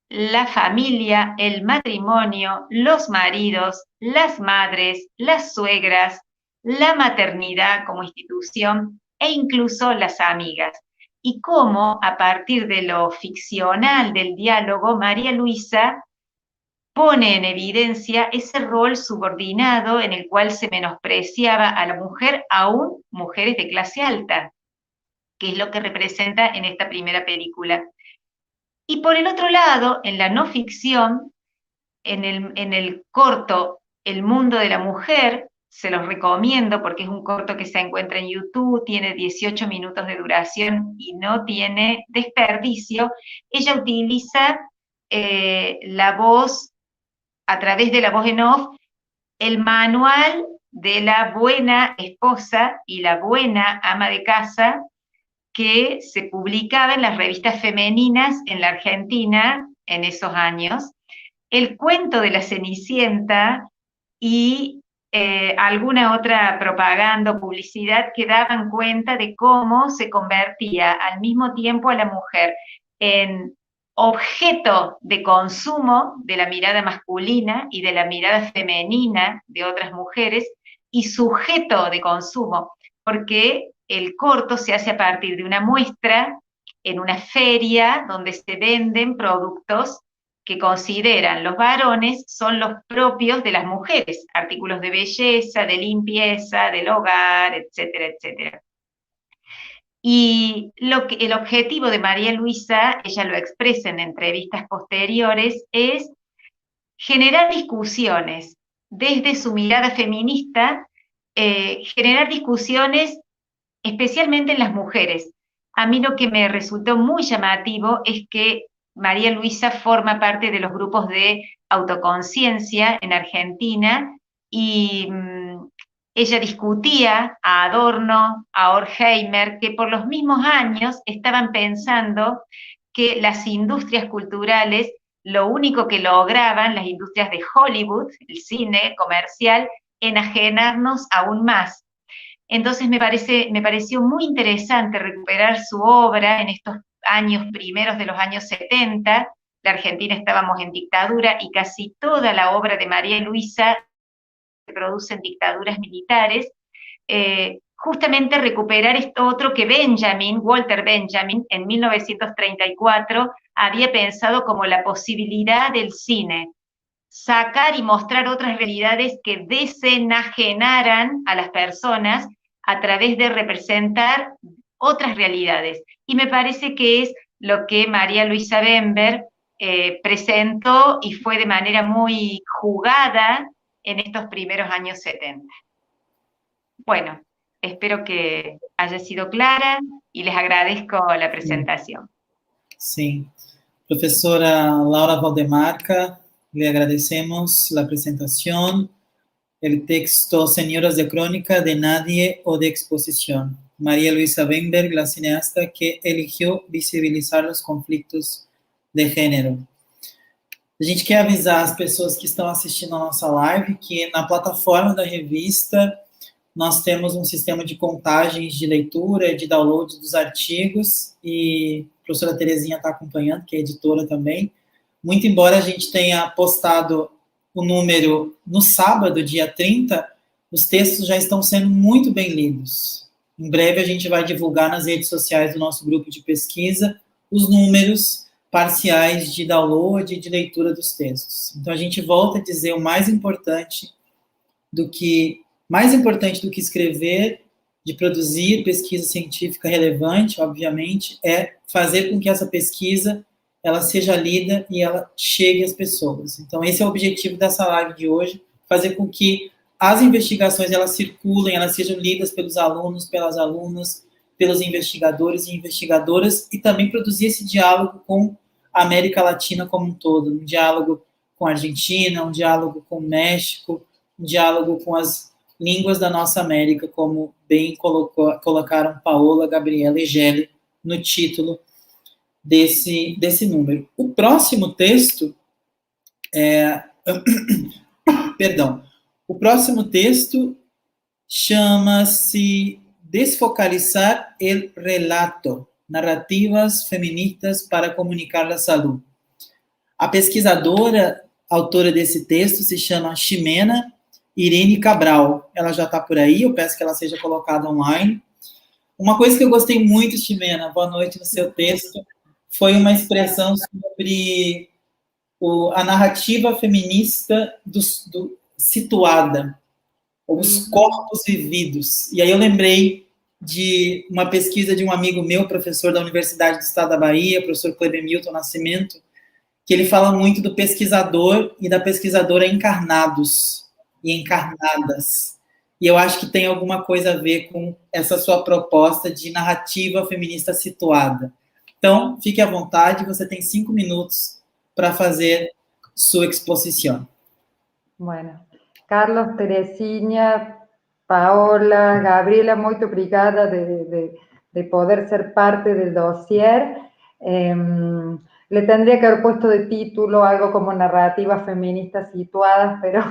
la familia, el matrimonio, los maridos, las madres, las suegras, la maternidad como institución e incluso las amigas. Y cómo, a partir de lo ficcional del diálogo, María Luisa pone en evidencia ese rol subordinado en el cual se menospreciaba a la mujer, aún mujeres de clase alta, que es lo que representa en esta primera película. Y por el otro lado, en la no ficción, en el corto El mundo de la mujer, se los recomiendo porque es un corto que se encuentra en YouTube, tiene 18 minutos de duración y no tiene desperdicio. Ella utiliza la voz, a través de la voz en off, el manual de la buena esposa y la buena ama de casa que se publicaba en las revistas femeninas en la Argentina en esos años, el cuento de la Cenicienta y alguna otra propaganda o publicidad que daban cuenta de cómo se convertía al mismo tiempo a la mujer en objeto de consumo de la mirada masculina y de la mirada femenina de otras mujeres, y sujeto de consumo, porque el corto se hace a partir de una muestra en una feria donde se venden productos que consideran los varones son los propios de las mujeres, artículos de belleza, de limpieza, del hogar, etcétera, etcétera. Y el objetivo de María Luisa, ella lo expresa en entrevistas posteriores, es generar discusiones desde su mirada feminista, generar discusiones especialmente en las mujeres. A mí lo que me resultó muy llamativo es que María Luisa forma parte de los grupos de autoconciencia en Argentina y ella discutía a Adorno, a Horkheimer, que por los mismos años estaban pensando que las industrias culturales, lo único que lograban, las industrias de Hollywood, el cine comercial, enajenarnos aún más. Entonces me pareció muy interesante recuperar su obra en estos años primeros de los años 70. La Argentina estábamos en dictadura y casi toda la obra de María Luisa se produce en dictaduras militares. justamente recuperar esto otro que Walter Benjamin, en 1934, había pensado como la posibilidad del cine, sacar y mostrar otras realidades que desenajenaran a las personas a través de representar otras realidades. Y me parece que es lo que María Luisa Bember presentó y fue de manera muy jugada en estos primeros años 70. Bueno, espero que haya sido clara y les agradezco la presentación. Sí. Profesora Laura Valdemarca, le agradecemos la presentación, el texto Señoras de Crónica, de Nadie o de Exposición. María Luisa Bember, la cineasta que eligió visibilizar los conflitos de gênero. A gente quer avisar as pessoas que estão assistindo a nossa live que na plataforma da revista nós temos um sistema de contagens de leitura, de download dos artigos, e a professora Terezinha está acompanhando, que é editora também. Muito embora a gente tenha postado o número no sábado, dia 30, os textos já estão sendo muito bem lidos. Em breve a gente vai divulgar nas redes sociais do nosso grupo de pesquisa os números parciais de download e de leitura dos textos. Então a gente volta a dizer o mais importante do que escrever, de produzir pesquisa científica relevante, obviamente, é fazer com que essa pesquisa ela seja lida e ela chegue às pessoas. Então, esse é o objetivo dessa live de hoje, fazer com que as investigações elas circulem, elas sejam lidas pelos alunos, pelas alunas, pelos investigadores e investigadoras, e também produzir esse diálogo com a América Latina como um todo, um diálogo com a Argentina, um diálogo com o México, um diálogo com as línguas da nossa América, como bem colocaram Paola, Gabriela e Gélia no título desse número. O próximo texto o próximo texto chama-se Desfocalizar el relato, narrativas feministas para comunicar a saúde. A pesquisadora, autora desse texto, se chama Ximena Irene Cabral. Ela já está por aí, eu peço que ela seja colocada online. Uma coisa que eu gostei muito, Ximena, boa noite, no seu texto, foi uma expressão sobre a narrativa feminista situada, os corpos vividos. E aí eu lembrei de uma pesquisa de um amigo meu, professor da Universidade do Estado da Bahia, professor Kleber Milton Nascimento, que ele fala muito do pesquisador e da pesquisadora encarnados e encarnadas. E eu acho que tem alguma coisa a ver com essa sua proposta de narrativa feminista situada. Então, fique à vontade, você tem 5 minutos para fazer sua exposição. Bueno, Carlos, Terezinha, Paola, Gabriela, muito obrigada de poder ser parte del dossier. Le tendría que haber puesto de título algo como narrativas feministas situadas, pero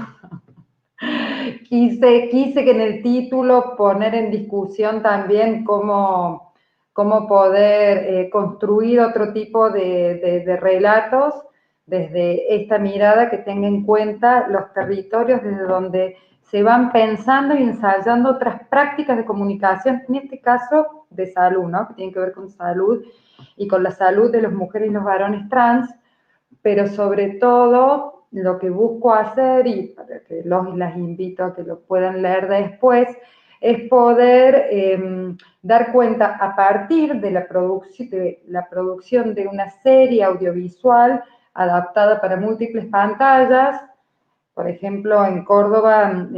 quise que en el título poner en discusión también cómo poder construir otro tipo de relatos desde esta mirada que tenga en cuenta los territorios desde donde se van pensando y ensayando otras prácticas de comunicación, en este caso de salud, ¿no? Que tienen que ver con salud y con la salud de las mujeres y los varones trans, pero sobre todo lo que busco hacer, y para que los y las invito a que lo puedan leer después, es poder dar cuenta a partir de la producción de una serie audiovisual adaptada para múltiples pantallas. Por ejemplo, en Córdoba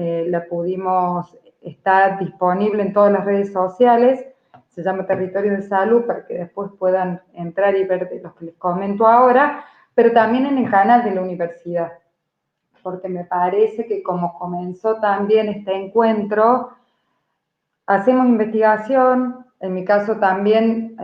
está disponible en todas las redes sociales, se llama Territorio de Salud, para que después puedan entrar y ver de los que les comento ahora, pero también en el canal de la universidad, porque me parece que como comenzó también este encuentro, hacemos investigación, en mi caso también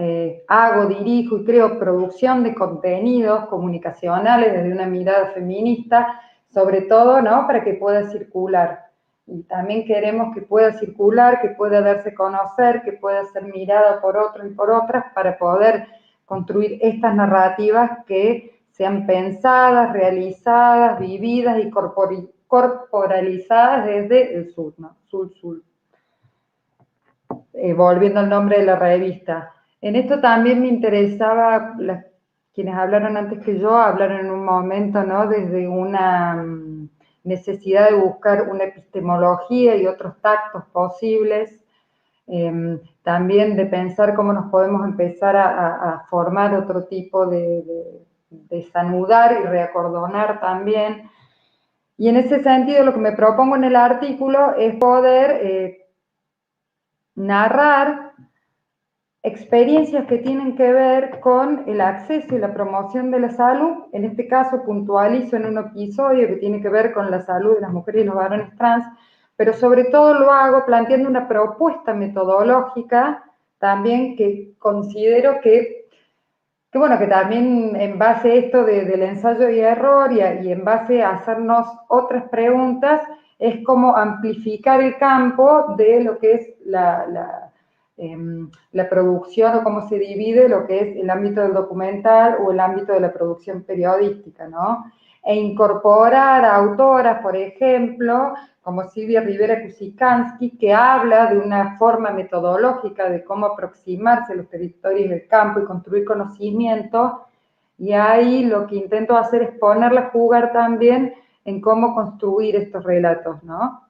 dirijo y creo producción de contenidos comunicacionales desde una mirada feminista, sobre todo, ¿no?, para que pueda circular. Y también queremos que pueda circular, que pueda darse a conocer, que pueda ser mirada por otros y por otras para poder construir estas narrativas que sean pensadas, realizadas, vividas y corporalizadas desde el sur, ¿no? Sur. volviendo al nombre de la revista. En esto también me interesaba, quienes hablaron antes que yo, hablaron en un momento, ¿no?, desde una necesidad de buscar una epistemología y otros tactos posibles, también de pensar cómo nos podemos empezar a formar otro tipo de desanudar y reacordonar también. Y en ese sentido lo que me propongo en el artículo es poder narrar experiencias que tienen que ver con el acceso y la promoción de la salud. En este caso puntualizo en un episodio que tiene que ver con la salud de las mujeres y los varones trans, pero sobre todo lo hago planteando una propuesta metodológica también que considero que bueno, que también en base a esto del ensayo y error y en base a hacernos otras preguntas, es como amplificar el campo de lo que es la producción o cómo se divide lo que es el ámbito del documental o el ámbito de la producción periodística, ¿no? E incorporar a autoras, por ejemplo, como Silvia Rivera Kusikanski, que habla de una forma metodológica de cómo aproximarse a los territorios del campo y construir conocimiento, y ahí lo que intento hacer es ponerla a jugar también en cómo construir estos relatos, ¿no?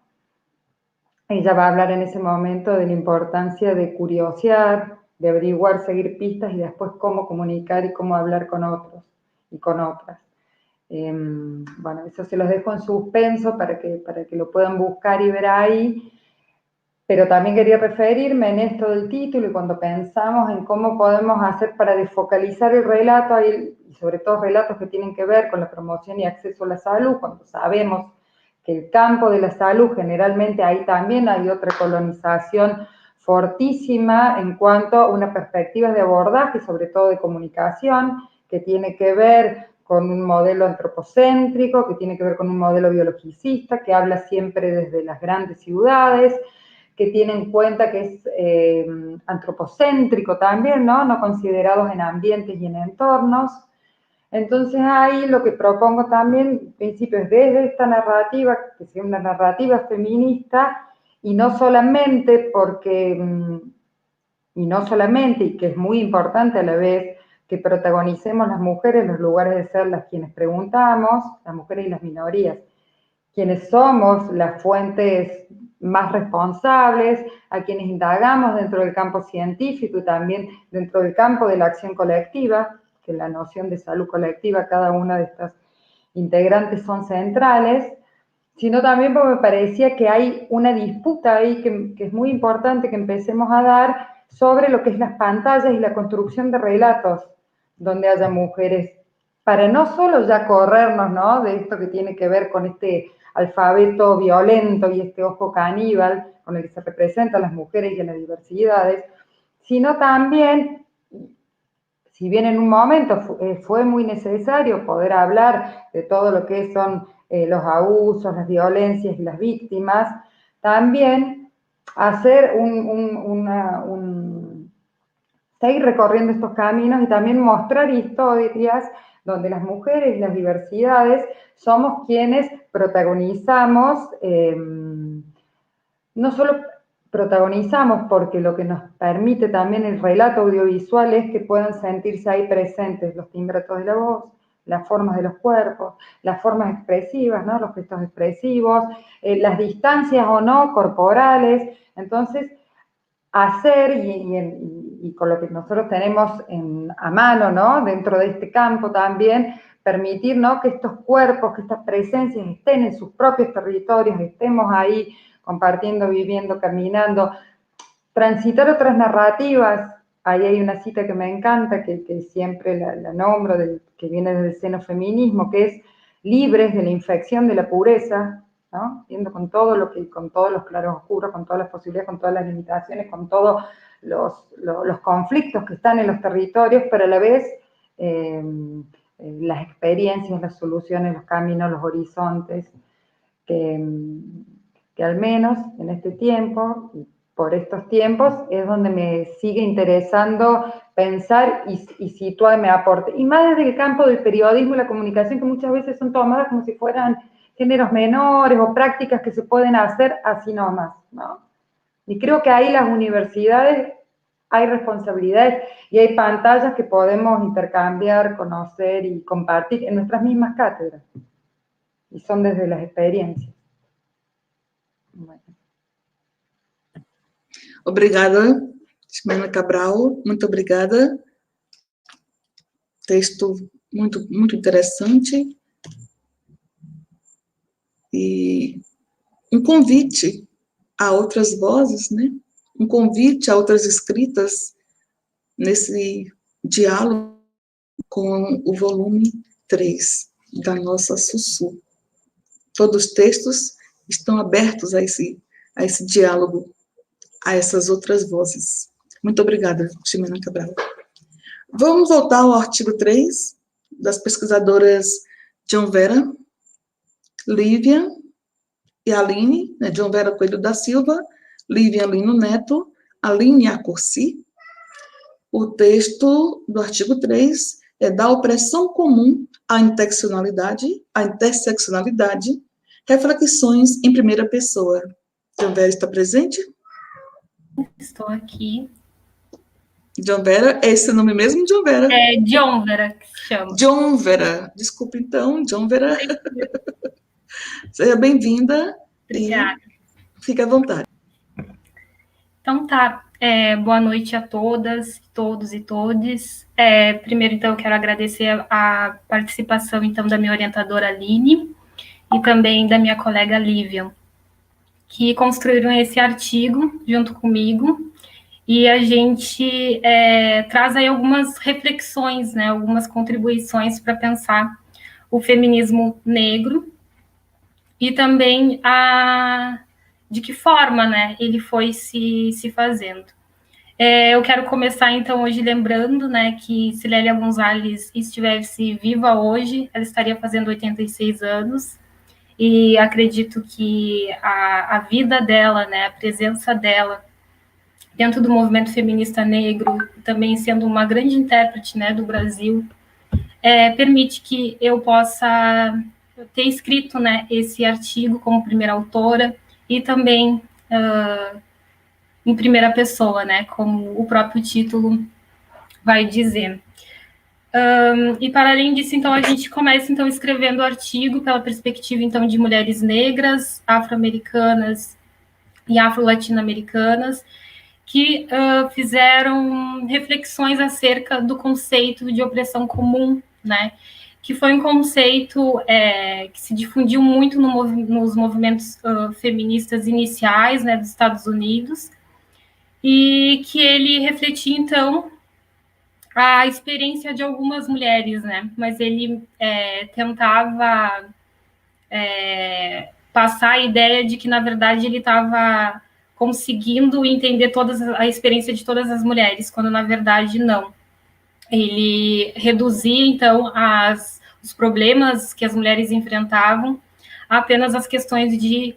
Ella va a hablar en ese momento de la importancia de curiosear, de averiguar, seguir pistas y después cómo comunicar y cómo hablar con otros y con otras. Bueno, eso se los dejo en suspenso para que lo puedan buscar y ver ahí, pero también quería referirme en esto del título y cuando pensamos en cómo podemos hacer para desfocalizar el relato, y sobre todo relatos que tienen que ver con la promoción y acceso a la salud, cuando sabemos que el campo de la salud generalmente ahí también hay otra colonización fortísima en cuanto a una perspectiva de abordaje, sobre todo de comunicación, que tiene que ver con un modelo antropocéntrico, que tiene que ver con un modelo biologicista, que habla siempre desde las grandes ciudades, que tiene en cuenta que es antropocéntrico también, ¿no? No considerados en ambientes y en entornos. Entonces ahí lo que propongo también, en principio, es desde esta narrativa, que sea una narrativa feminista, y no solamente y que es muy importante a la vez, que protagonicemos las mujeres en los lugares de ser las quienes preguntamos, las mujeres y las minorías, quienes somos las fuentes más responsables, a quienes indagamos dentro del campo científico y también dentro del campo de la acción colectiva, que la noción de salud colectiva, cada una de estas integrantes son centrales, sino también porque me parecía que hay una disputa ahí que es muy importante que empecemos a dar sobre lo que es las pantallas y la construcción de relatos donde haya mujeres, para no solo ya corrernos, ¿no?, de esto que tiene que ver con este alfabeto violento y este ojo caníbal con el que se representan las mujeres y las diversidades, sino también, si bien en un momento fue muy necesario poder hablar de todo lo que son los abusos, las violencias y las víctimas, también hacer seguir recorriendo estos caminos y también mostrar historias donde las mujeres y las diversidades somos quienes protagonizamos, no solo protagonizamos porque lo que nos permite también el relato audiovisual es que puedan sentirse ahí presentes los timbratos de la voz, las formas de los cuerpos, las formas expresivas, ¿no?, los gestos expresivos, las distancias o no corporales. Entonces, hacer y con lo que nosotros tenemos a mano, ¿no?, dentro de este campo también, permitir, ¿no?, que estos cuerpos, que estas presencias estén en sus propios territorios, estemos ahí compartiendo, viviendo, caminando, transitar otras narrativas. Ahí hay una cita que me encanta, que siempre la nombro, que viene del seno feminismo, que es libres de la infección de la pureza, ¿no?, viendo con todos los claroscuros, con todas las posibilidades, con todas las limitaciones, con todos los conflictos que están en los territorios, pero a la vez las experiencias, las soluciones, los caminos, los horizontes, que al menos en este tiempo, y por estos tiempos, es donde me sigue interesando pensar y situarme aporte. Y más desde el campo del periodismo y la comunicación, que muchas veces son tomadas como si fueran géneros menores o prácticas que se pueden hacer así nomás, ¿no? Y creo que ahí las universidades hay responsabilidades y hay pantallas que podemos intercambiar, conocer y compartir en nuestras mismas cátedras. Y son desde las experiencias. Bueno. Obrigada, Ximena Cabral, muito obrigada. Texto muito, muito interessante. E um convite a outras vozes, né? Um convite a outras escritas nesse diálogo com o volume 3 da nossa Sussu. Todos os textos estão abertos a esse diálogo, a essas outras vozes. Muito obrigada, Ximena Cabral. Vamos voltar ao artigo 3, das pesquisadoras John Vera, Lívia e Aline, né, John Vera Coelho da Silva, Lívia Lino Neto, Aline Acursi. O texto do artigo 3 é da opressão comum à interseccionalidade, reflexões em primeira pessoa. John Vera está presente? Estou aqui. John Vera, é esse nome mesmo, John Vera? É John Vera que se chama. John Vera, desculpa então, John Vera. Seja bem-vinda. Obrigada. Fique à vontade. Então tá, boa noite a todas, todos e todes. Primeiro, então, eu quero agradecer a participação, então, da minha orientadora Aline e também da minha colega Lívia, que construíram esse artigo junto comigo, e a gente traz aí algumas reflexões, né, algumas contribuições para pensar o feminismo negro e também de que forma, né, ele foi se fazendo. Eu quero começar, então, hoje lembrando, né, que se Lélia Gonzalez estivesse viva hoje, ela estaria fazendo 86 anos, e acredito que a vida dela, né, a presença dela dentro do movimento feminista negro, também sendo uma grande intérprete, né, do Brasil, permite que eu possa ter escrito, né, esse artigo como primeira autora e também em primeira pessoa, né, como o próprio título vai dizer. E para além disso, então, a gente começa, então, escrevendo o artigo pela perspectiva, então, de mulheres negras, afro-americanas e afro-latino-americanas, que fizeram reflexões acerca do conceito de opressão comum, né, que foi um conceito que se difundiu muito nos movimentos feministas iniciais, né, dos Estados Unidos, e que ele refletia, então, a experiência de algumas mulheres, né, mas ele tentava passar a ideia de que, na verdade, ele estava conseguindo entender a experiência de todas as mulheres, quando, na verdade, não. Ele reduzia, então, os problemas que as mulheres enfrentavam a apenas as questões de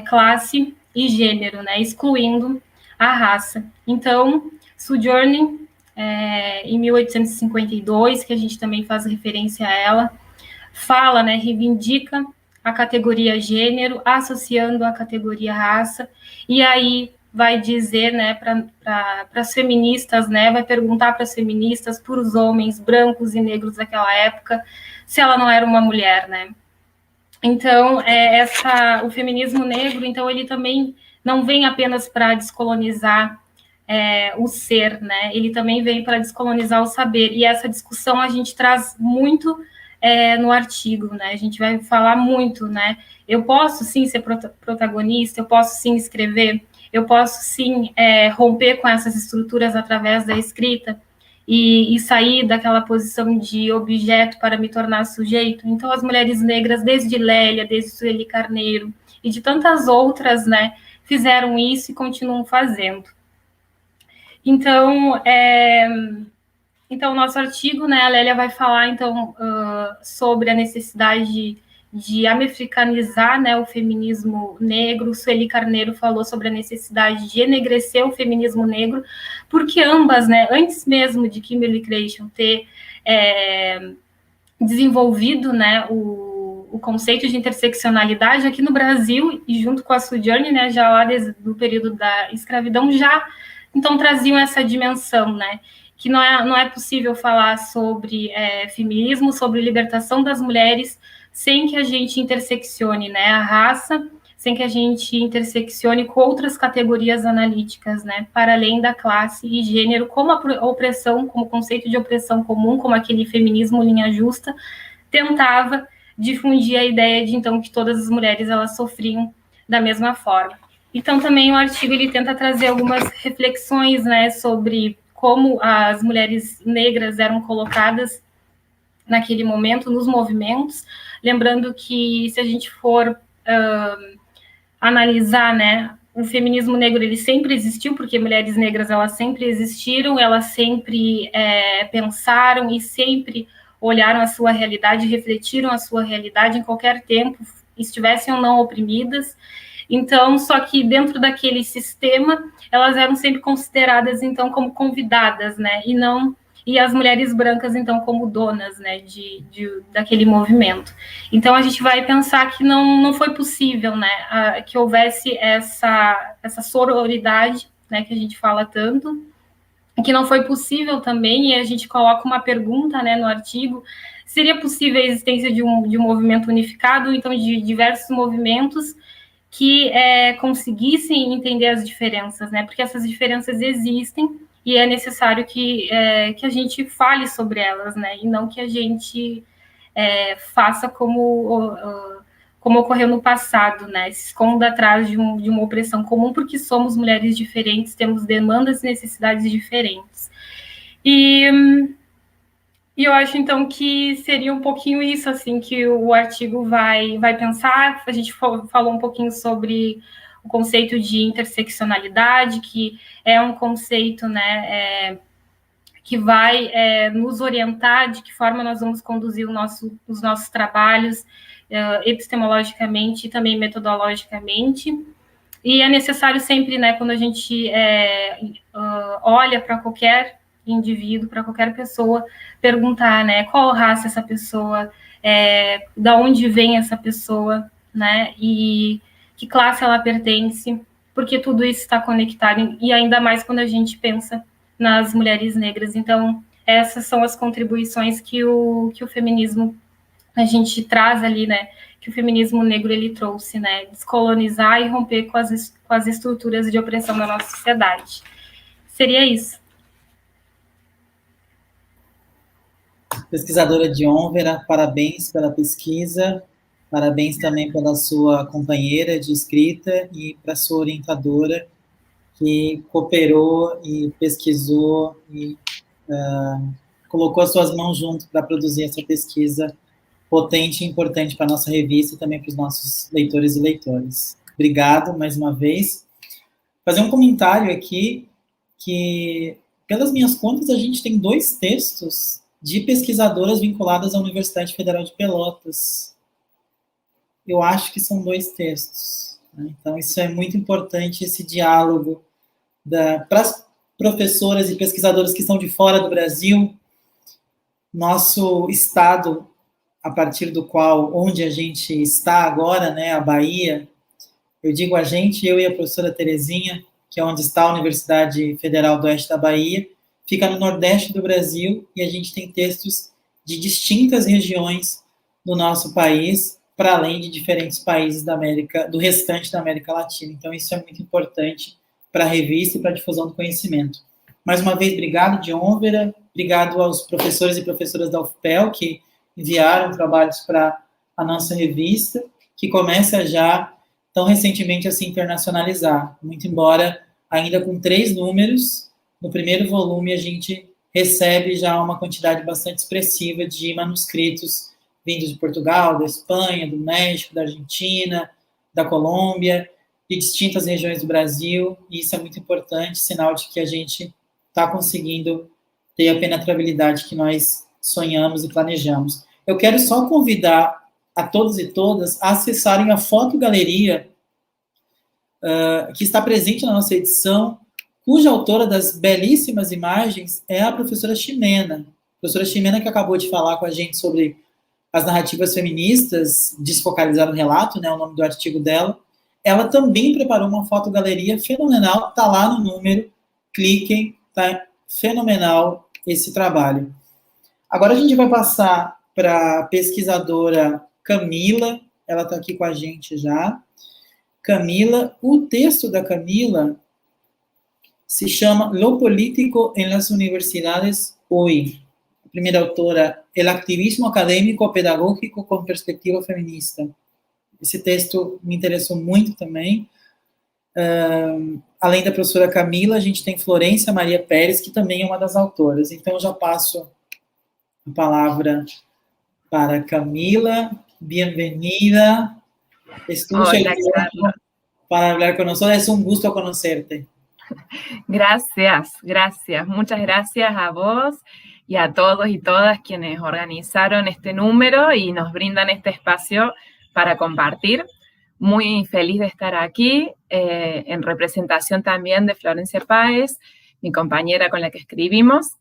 classe e gênero, né, excluindo a raça. Então, Sojourner, em 1852, que a gente também faz referência a ela, fala, né, reivindica a categoria gênero, associando a categoria raça, e aí vai dizer, né, para as feministas, né, vai perguntar para as feministas, para os homens brancos e negros daquela época, se ela não era uma mulher, né. Então, o feminismo negro, então, ele também não vem apenas para descolonizar o ser, né, ele também vem para descolonizar o saber, e essa discussão a gente traz muito no artigo, né, a gente vai falar muito, né, eu posso sim ser protagonista, eu posso sim escrever, eu posso sim romper com essas estruturas através da escrita e sair daquela posição de objeto para me tornar sujeito. Então, as mulheres negras, desde Lélia, desde Sueli Carneiro e de tantas outras, né, fizeram isso e continuam fazendo. Então, o nosso artigo, né, a Lélia vai falar, então, sobre a necessidade de americanizar, né, o feminismo negro. Sueli Carneiro falou sobre a necessidade de enegrecer o feminismo negro, porque ambas, né, antes mesmo de Kimberlé Crenshaw ter desenvolvido, né, o o conceito de interseccionalidade aqui no Brasil, e junto com a Sojourner, né, já lá desde o período da escravidão, já então traziam essa dimensão, né, que não é possível falar sobre feminismo, sobre libertação das mulheres, sem que a gente interseccione, né, a raça, sem que a gente interseccione com outras categorias analíticas, né, para além da classe e gênero, como a opressão, como conceito de opressão comum, como aquele feminismo linha justa, tentava difundir a ideia de, então, que todas as mulheres, elas sofriam da mesma forma. Então, também o artigo, ele tenta trazer algumas reflexões, né, sobre como as mulheres negras eram colocadas naquele momento, nos movimentos, lembrando que, se a gente for analisar, né, o feminismo negro, ele sempre existiu, porque mulheres negras, elas sempre existiram, elas sempre pensaram e sempre olharam a sua realidade, refletiram a sua realidade em qualquer tempo, estivessem ou não oprimidas. Então, só que dentro daquele sistema, elas eram sempre consideradas, então, como convidadas, né, e as mulheres brancas, então, como donas, né, daquele movimento. Então, a gente vai pensar que não foi possível, né, que houvesse essa sororidade, né, que a gente fala tanto, que não foi possível também, e a gente coloca uma pergunta, né, no artigo, seria possível a existência de um movimento unificado, então, de diversos movimentos que conseguissem entender as diferenças, né, porque essas diferenças existem, e é necessário que a gente fale sobre elas, né, e não que a gente faça como ocorreu no passado, né, se esconda atrás de uma opressão comum, porque somos mulheres diferentes, temos demandas e necessidades diferentes. E eu acho, então, que seria um pouquinho isso, assim, que o artigo vai pensar. A gente falou um pouquinho sobre o conceito de interseccionalidade, que é um conceito, né, que vai nos orientar de que forma nós vamos conduzir os nossos trabalhos epistemologicamente e também metodologicamente. E é necessário sempre, né, quando a gente olha para qualquer indivíduo, para qualquer pessoa, perguntar, né, qual raça essa pessoa, da onde vem essa pessoa, né, e que classe ela pertence, porque tudo isso está conectado, e ainda mais quando a gente pensa nas mulheres negras. Então, essas são as contribuições que o feminismo, a gente traz ali, né, que o feminismo negro, ele trouxe, né, descolonizar e romper com as estruturas de opressão da nossa sociedade. Seria isso. Pesquisadora Dionvera, parabéns pela pesquisa, parabéns também pela sua companheira de escrita e para sua orientadora, que cooperou e pesquisou e colocou as suas mãos junto para produzir essa pesquisa potente e importante para a nossa revista e também para os nossos leitores e leitoras. Obrigado mais uma vez. Fazer um comentário aqui que, pelas minhas contas, a gente tem 2 textos de pesquisadoras vinculadas à Universidade Federal de Pelotas. Eu acho que são 2 textos, né? Então, isso é muito importante, esse diálogo para as professoras e pesquisadoras que estão de fora do Brasil. Nosso estado, a partir do qual, onde a gente está agora, né, a Bahia, eu digo a gente, eu e a professora Terezinha, que é onde está a Universidade Federal do Oeste da Bahia, fica no Nordeste do Brasil, e a gente tem textos de distintas regiões do nosso país, para além de diferentes países do restante da América Latina. Então, isso é muito importante para a revista e para a difusão do conhecimento. Mais uma vez, obrigado, Dionvera, obrigado aos professores e professoras da UFPEL, que enviaram trabalhos para a nossa revista, que começa já, tão recentemente, a se internacionalizar. Muito embora ainda com 3 números, no primeiro volume a gente recebe já uma quantidade bastante expressiva de manuscritos vindos de Portugal, da Espanha, do México, da Argentina, da Colômbia, de distintas regiões do Brasil, e isso é muito importante, sinal de que a gente está conseguindo ter a penetrabilidade que nós sonhamos e planejamos. Eu quero só convidar a todos e todas a acessarem a fotogaleria que está presente na nossa edição, cuja autora das belíssimas imagens é a professora Ximena. A professora Ximena, que acabou de falar com a gente sobre as narrativas feministas, desfocalizar o relato, né, o nome do artigo dela, ela também preparou uma fotogaleria fenomenal, está lá no número, cliquem, tá fenomenal esse trabalho. Agora a gente vai passar para a pesquisadora Camila, ela está aqui com a gente já. Camila, o texto da Camila se chama Lo político en las universidades hoy. A primeira autora, El activismo acadêmico pedagógico com perspectiva feminista. Esse texto me interessou muito também. Além da professora Camila, a gente tem Florência Maria Pérez, que também é uma das autoras. Então, eu já passo a palavra para Camila. Bem-vinda. Hola, Carlos. Para hablar con nosotros. Es un gusto conocerte. Gracias, gracias. Muchas gracias a vos y a todos y todas quienes organizaron este número y nos brindan este espacio para compartir. Muy feliz de estar aquí, en representación también de Florencia Páez, mi compañera con la que escribimos.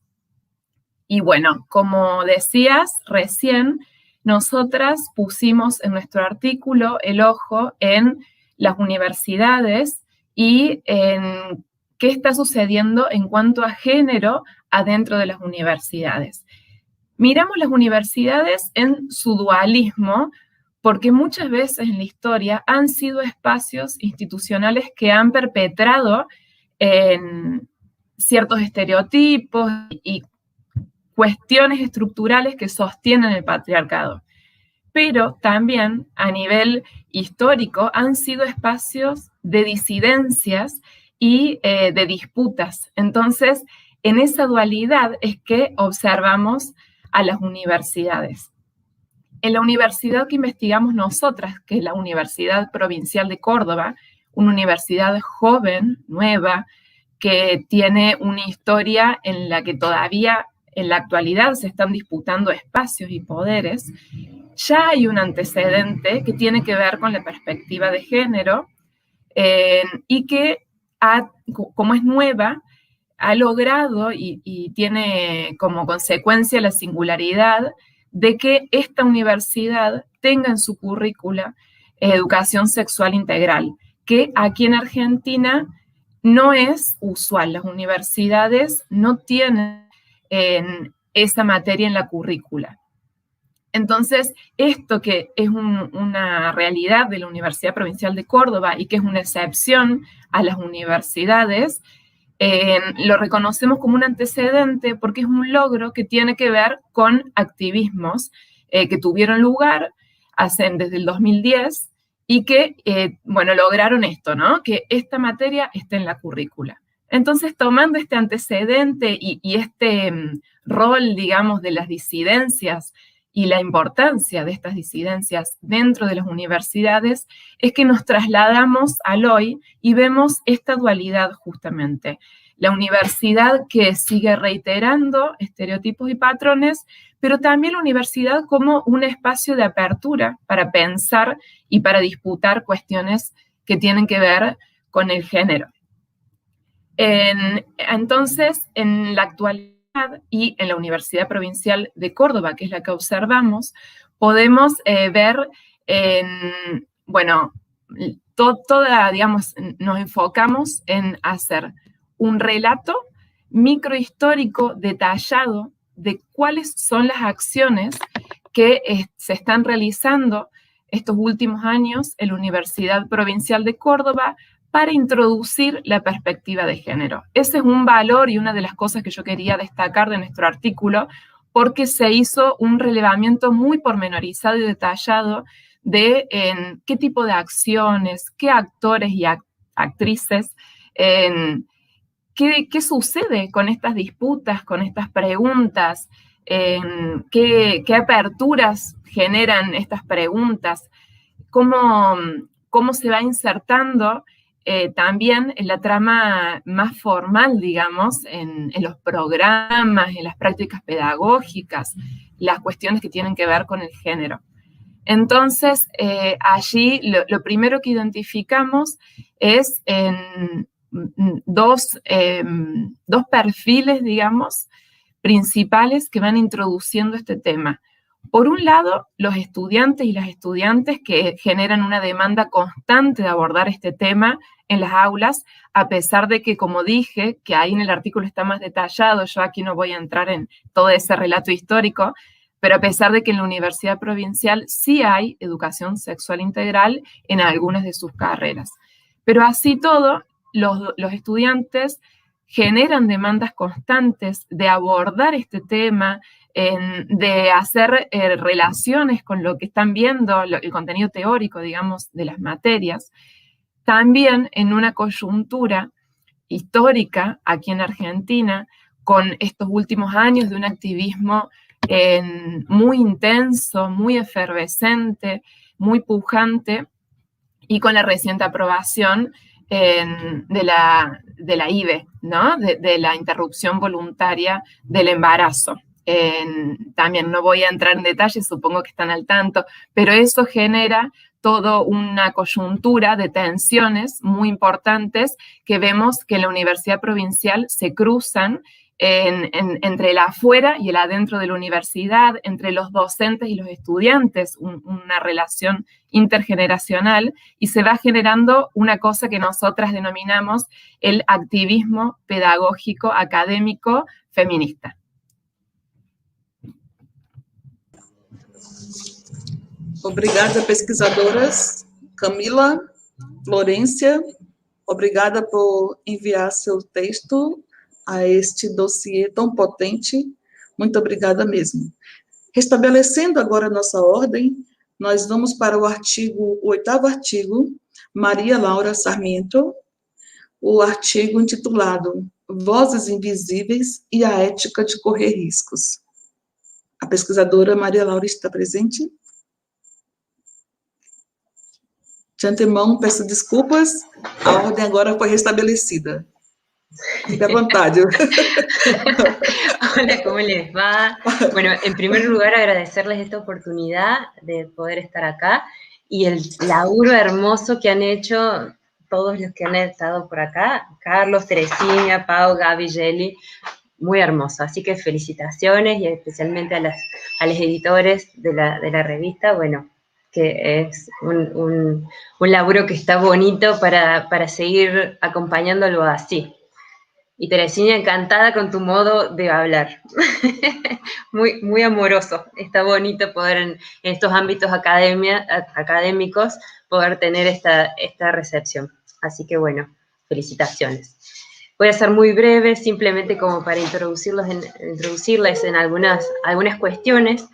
Y bueno, como decías recién, nosotras pusimos en nuestro artículo el ojo en las universidades y en qué está sucediendo en cuanto a género adentro de las universidades. Miramos las universidades en su dualismo, porque muchas veces en la historia han sido espacios institucionales que han perpetrado en ciertos estereotipos y cuestiones estructurales que sostienen el patriarcado. Pero también a nivel histórico han sido espacios de disidencias y de disputas. Entonces, en esa dualidad es que observamos a las universidades. En la universidad que investigamos nosotras, que es la Universidad Provincial de Córdoba, una universidad joven, nueva, que tiene una historia en la que todavía en la actualidad se están disputando espacios y poderes, ya hay un antecedente que tiene que ver con la perspectiva de género y que, como es nueva, ha logrado y tiene como consecuencia la singularidad de que esta universidad tenga en su currícula educación sexual integral, que aquí en Argentina no es usual. Las universidades no tienen esa materia en la currícula. Entonces, esto que es una realidad de la Universidad Provincial de Córdoba y que es una excepción a las universidades, lo reconocemos como un antecedente porque es un logro que tiene que ver con activismos que tuvieron lugar desde el 2010 y que, lograron esto, ¿no? Que esta materia esté en la currícula. Entonces, tomando este antecedente y este rol, digamos, de las disidencias y la importancia de estas disidencias dentro de las universidades, es que nos trasladamos al hoy y vemos esta dualidad justamente. La universidad que sigue reiterando estereotipos y patrones, pero también la universidad como un espacio de apertura para pensar y para disputar cuestiones que tienen que ver con el género. Entonces, en la actualidad y en la Universidad Provincial de Córdoba, que es la que observamos, podemos ver, digamos, nos enfocamos en hacer un relato microhistórico detallado de cuáles son las acciones que se están realizando estos últimos años en la Universidad Provincial de Córdoba para introducir la perspectiva de género. Ese es un valor y una de las cosas que yo quería destacar de nuestro artículo, porque se hizo un relevamiento muy pormenorizado y detallado de qué tipo de acciones, qué actores y actrices, qué sucede con estas disputas, con estas preguntas, qué aperturas generan estas preguntas, cómo se va insertando también en la trama más formal, digamos, en los programas, en las prácticas pedagógicas, las cuestiones que tienen que ver con el género. Entonces, allí lo primero que identificamos es dos perfiles, digamos, principales que van introduciendo este tema. Por un lado, los estudiantes y las estudiantes que generan una demanda constante de abordar este tema en las aulas, a pesar de que, como dije, que ahí en el artículo está más detallado, yo aquí no voy a entrar en todo ese relato histórico, pero a pesar de que en la Universidad Provincial sí hay educación sexual integral en algunas de sus carreras. Pero así todo, los estudiantes generan demandas constantes de abordar este tema, de hacer relaciones con lo que están viendo, el contenido teórico, digamos, de las materias, también en una coyuntura histórica aquí en Argentina, con estos últimos años de un activismo muy intenso, muy efervescente, muy pujante, y con la reciente aprobación de la IVE, ¿no? De la interrupción voluntaria del embarazo. También no voy a entrar en detalle, supongo que están al tanto, pero eso genera toda una coyuntura de tensiones muy importantes que vemos que en la Universidad Provincial se cruzan entre el afuera y el adentro de la universidad, entre los docentes y los estudiantes, una relación intergeneracional, y se va generando una cosa que nosotras denominamos el activismo pedagógico académico feminista. Obrigada, pesquisadoras. Camila, Florência, obrigada por enviar seu texto a este dossiê tão potente. Muito obrigada mesmo. Restabelecendo agora a nossa ordem, nós vamos para o oitavo artigo, Maria Laura Sarmiento, o artigo intitulado Vozes Invisíveis e a Ética de Correr Riscos. A pesquisadora Maria Laura está presente? De antemão, peço desculpas, a ordem agora foi restabelecida. Fique à vontade. Hola, ¿cómo les va? Bueno, en primer lugar agradecerles esta oportunidad de poder estar acá y el laburo hermoso que han hecho todos los que han estado por acá, Carlos, Teresina, Pau, Gaby, Yeli, muy hermoso. Así que felicitaciones y especialmente a los editores de la revista, bueno, que es un laburo que está bonito para seguir acompañándolo así. Y Teresina, encantada con tu modo de hablar. muy, muy amoroso. Está bonito poder en estos ámbitos académicos poder tener esta recepción. Así que bueno, felicitaciones. Voy a ser muy breve, simplemente como para introducirles en algunas cuestiones.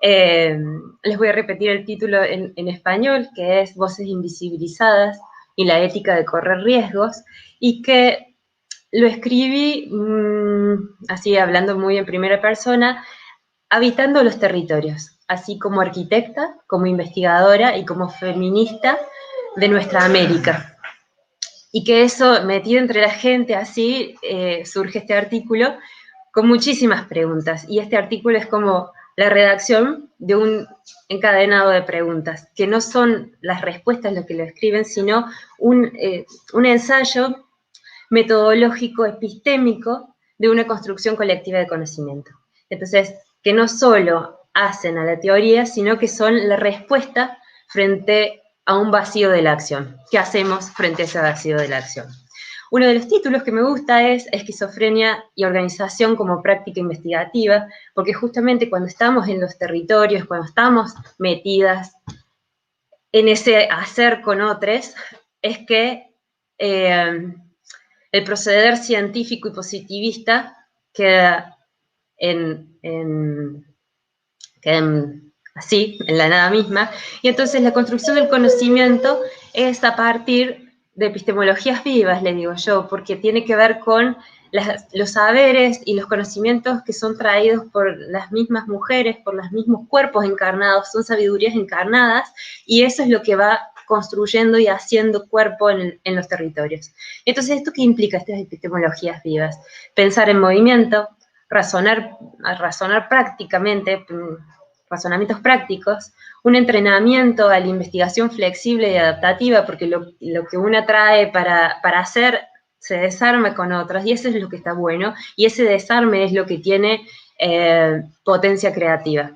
Les voy a repetir el título en español, que es Voces Invisibilizadas y la ética de correr riesgos, y que lo escribí, así hablando muy en primera persona, habitando los territorios, así como arquitecta, como investigadora y como feminista de nuestra América. Y que eso, metido entre la gente así, surge este artículo con muchísimas preguntas. Y este artículo es como la redacción de un encadenado de preguntas, que no son las respuestas lo que lo escriben, sino un ensayo metodológico, epistémico, de una construcción colectiva de conocimiento. Entonces, que no solo hacen a la teoría, sino que son la respuesta frente a un vacío de la acción. ¿Qué hacemos frente a ese vacío de la acción? Uno de los títulos que me gusta es Esquizofrenia y organización como práctica investigativa, porque justamente cuando estamos en los territorios, cuando estamos metidas en ese hacer con otros, es que el proceder científico y positivista queda así, en la nada misma, y entonces la construcción del conocimiento es a partir de epistemologías vivas, le digo yo, porque tiene que ver con los saberes y los conocimientos que son traídos por las mismas mujeres, por los mismos cuerpos encarnados, son sabidurías encarnadas, y eso es lo que va construyendo y haciendo cuerpo en los territorios. Entonces, ¿esto qué implica, estas epistemologías vivas? Pensar en movimiento, razonar prácticamente, razonamientos prácticos, un entrenamiento a la investigación flexible y adaptativa, porque lo que una trae para hacer se desarma con otras, y eso es lo que está bueno, y ese desarme es lo que tiene potencia creativa.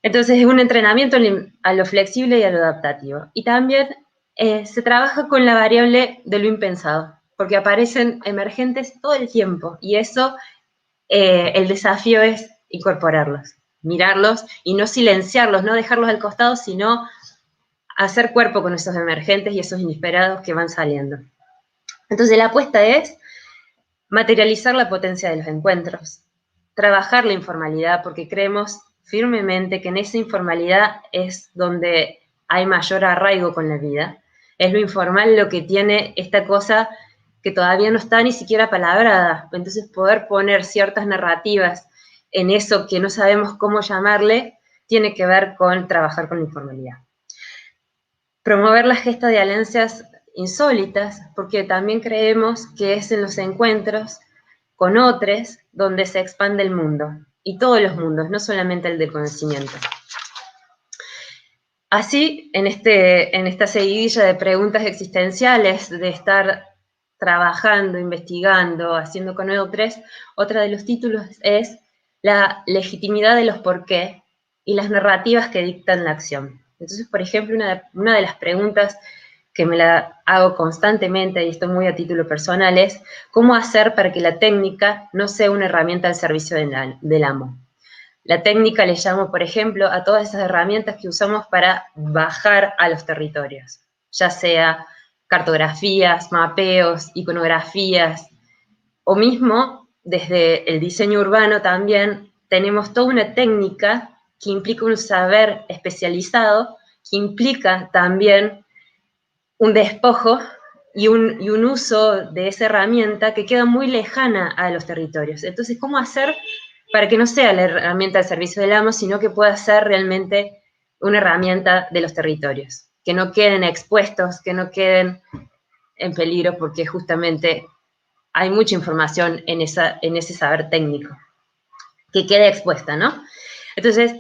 Entonces, es un entrenamiento a lo flexible y a lo adaptativo. Y también se trabaja con la variable de lo impensado, porque aparecen emergentes todo el tiempo, y eso, el desafío es incorporarlos, mirarlos y no silenciarlos, no dejarlos al costado, sino hacer cuerpo con esos emergentes y esos inesperados que van saliendo. Entonces, la apuesta es materializar la potencia de los encuentros, trabajar la informalidad, porque creemos firmemente que en esa informalidad es donde hay mayor arraigo con la vida. Es lo informal lo que tiene esta cosa que todavía no está ni siquiera palabrada. Entonces, poder poner ciertas narrativas en eso que no sabemos cómo llamarle, tiene que ver con trabajar con la informalidad. Promover la gesta de alianzas insólitas, porque también creemos que es en los encuentros con otros donde se expande el mundo, y todos los mundos, no solamente el del conocimiento. Así, en esta seguidilla de preguntas existenciales, de estar trabajando, investigando, haciendo con otros, otra de los títulos es la legitimidad de los por qué y las narrativas que dictan la acción. Entonces, por ejemplo, una de las preguntas que me la hago constantemente, y esto muy a título personal, es ¿cómo hacer para que la técnica no sea una herramienta al servicio del amo? La técnica le llamo, por ejemplo, a todas esas herramientas que usamos para bajar a los territorios, ya sea cartografías, mapeos, iconografías, o mismo desde el diseño urbano también tenemos toda una técnica que implica un saber especializado, que implica también un despojo y un uso de esa herramienta que queda muy lejana a los territorios. Entonces, ¿cómo hacer para que no sea la herramienta al servicio del amo, sino que pueda ser realmente una herramienta de los territorios? Que no queden expuestos, que no queden en peligro, porque justamente hay mucha información en ese saber técnico, que quede expuesta, ¿no? Entonces,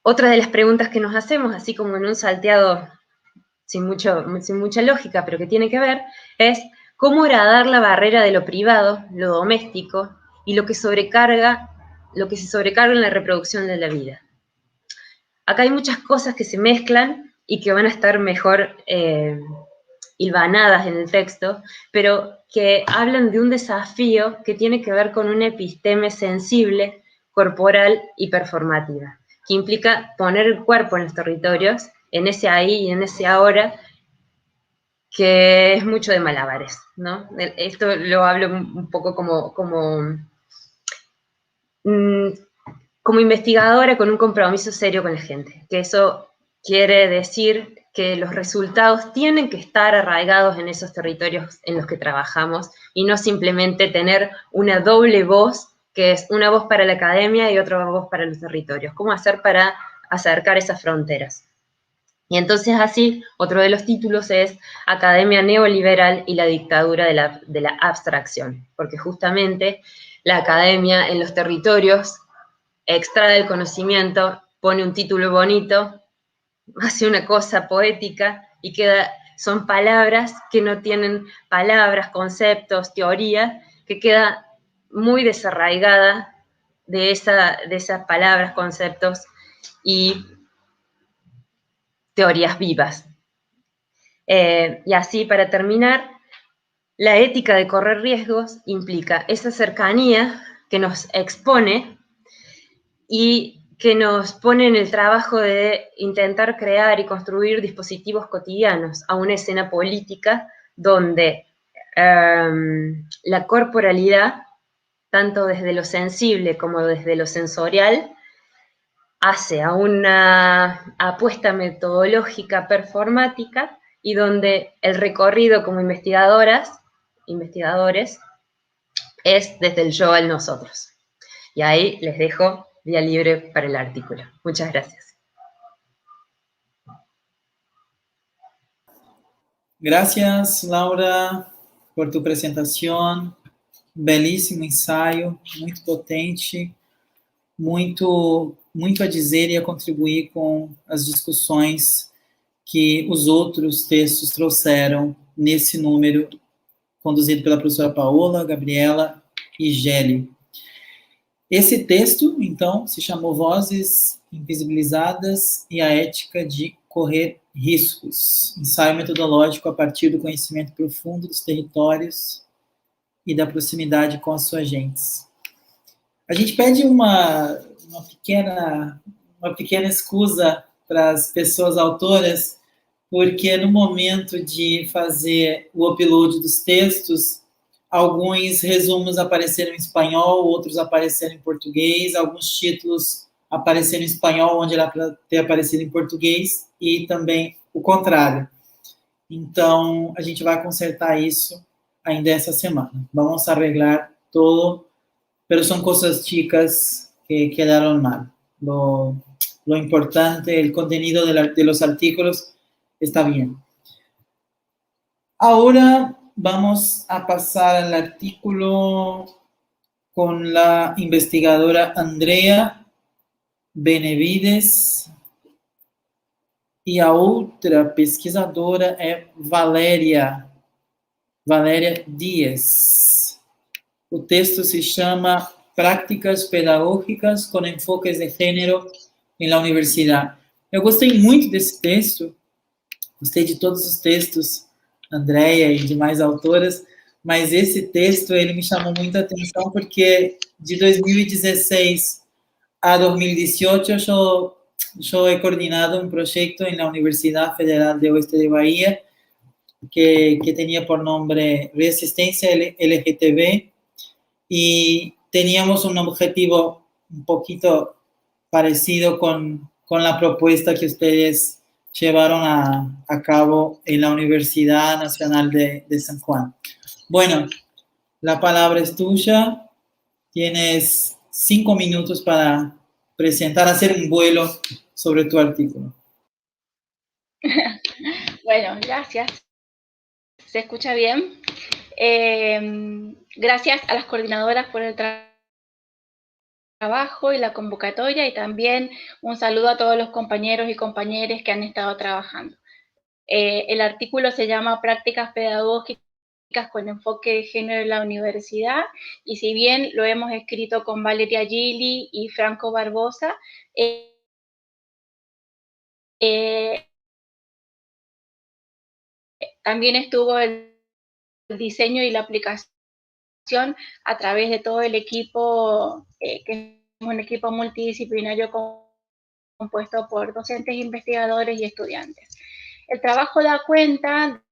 otra de las preguntas que nos hacemos, así como en un salteado sin mucha lógica, pero que tiene que ver, es cómo horadar la barrera de lo privado, lo doméstico, y lo que se sobrecarga en la reproducción de la vida. Acá hay muchas cosas que se mezclan y que van a estar mejor hilvanadas en el texto, pero que hablan de un desafío que tiene que ver con una episteme sensible, corporal y performativa, que implica poner el cuerpo en los territorios, en ese ahí y en ese ahora, que es mucho de malabares, ¿no? Esto lo hablo un poco como investigadora con un compromiso serio con la gente, que eso quiere decir que los resultados tienen que estar arraigados en esos territorios en los que trabajamos y no simplemente tener una doble voz, que es una voz para la academia y otra voz para los territorios. ¿Cómo hacer para acercar esas fronteras? Y entonces así, otro de los títulos es Academia Neoliberal y la dictadura de la abstracción, porque justamente la academia en los territorios extrae el conocimiento, pone un título bonito, hace una cosa poética y son palabras que no tienen palabras, conceptos, teoría, que queda muy desarraigada de esas palabras, conceptos y teorías vivas. Y así, para terminar, la ética de correr riesgos implica esa cercanía que nos expone y que nos pone en el trabajo de intentar crear y construir dispositivos cotidianos a una escena política donde la corporalidad, tanto desde lo sensible como desde lo sensorial, hace a una apuesta metodológica performática y donde el recorrido como investigadores es desde el yo al nosotros. Y ahí les dejo vía libre para el artículo. Muchas gracias. Gracias, Laura, por tu apresentação. Belíssimo ensaio, muito potente, muito a dizer e a contribuir com as discussões que os outros textos trouxeram nesse número, conduzido pela professora Paola, Gabriela e Géli. Esse texto, então, se chamou Vozes invisibilizadas e a ética de correr riscos. Ensaio metodológico a partir do conhecimento profundo dos territórios e da proximidade com as suas gentes. A gente pede uma pequena excusa para as pessoas autoras, porque no momento de fazer o upload dos textos, alguns resumos apareceram em espanhol, outros apareceram em português, alguns títulos apareceram em espanhol, onde era para ter aparecido em português, e também o contrário. Então, a gente vai consertar isso ainda essa semana. Vamos arreglar todo, pero son cosas chicas que quedaron mal. Lo importante, el contenido de los artículos está bien. Ahora vamos a pasar al artículo con la investigadora Andrea Benevides e a outra pesquisadora é Valéria Dias. O texto se chama Prácticas Pedagógicas com Enfoques de Gênero em la Universidade. Eu gostei muito desse texto, gostei de todos os textos, Andrea e demais autoras, mas esse texto ele me chamou muita atenção porque de 2016 a 2018 yo he coordinado un proyecto en la Universidad Federal de Oeste de Bahía que tenía por nombre Resistencia LGTB y teníamos un objetivo un poquito parecido con la propuesta que ustedes llevaron a cabo en la Universidad Nacional de San Juan. Bueno, la palabra es tuya. Tienes 5 minutos para presentar, hacer un vuelo sobre tu artículo. Bueno, gracias. ¿Se escucha bien? Gracias a las coordinadoras por el trabajo y la convocatoria, y también un saludo a todos los compañeros y compañeras que han estado trabajando. El artículo se llama Prácticas Pedagógicas con enfoque de género en la universidad, y si bien lo hemos escrito con Valeria Gili y Franco Barbosa, también estuvo el diseño y la aplicación a través de todo el equipo, que es un equipo multidisciplinario compuesto por docentes, investigadores y estudiantes. El trabajo da cuenta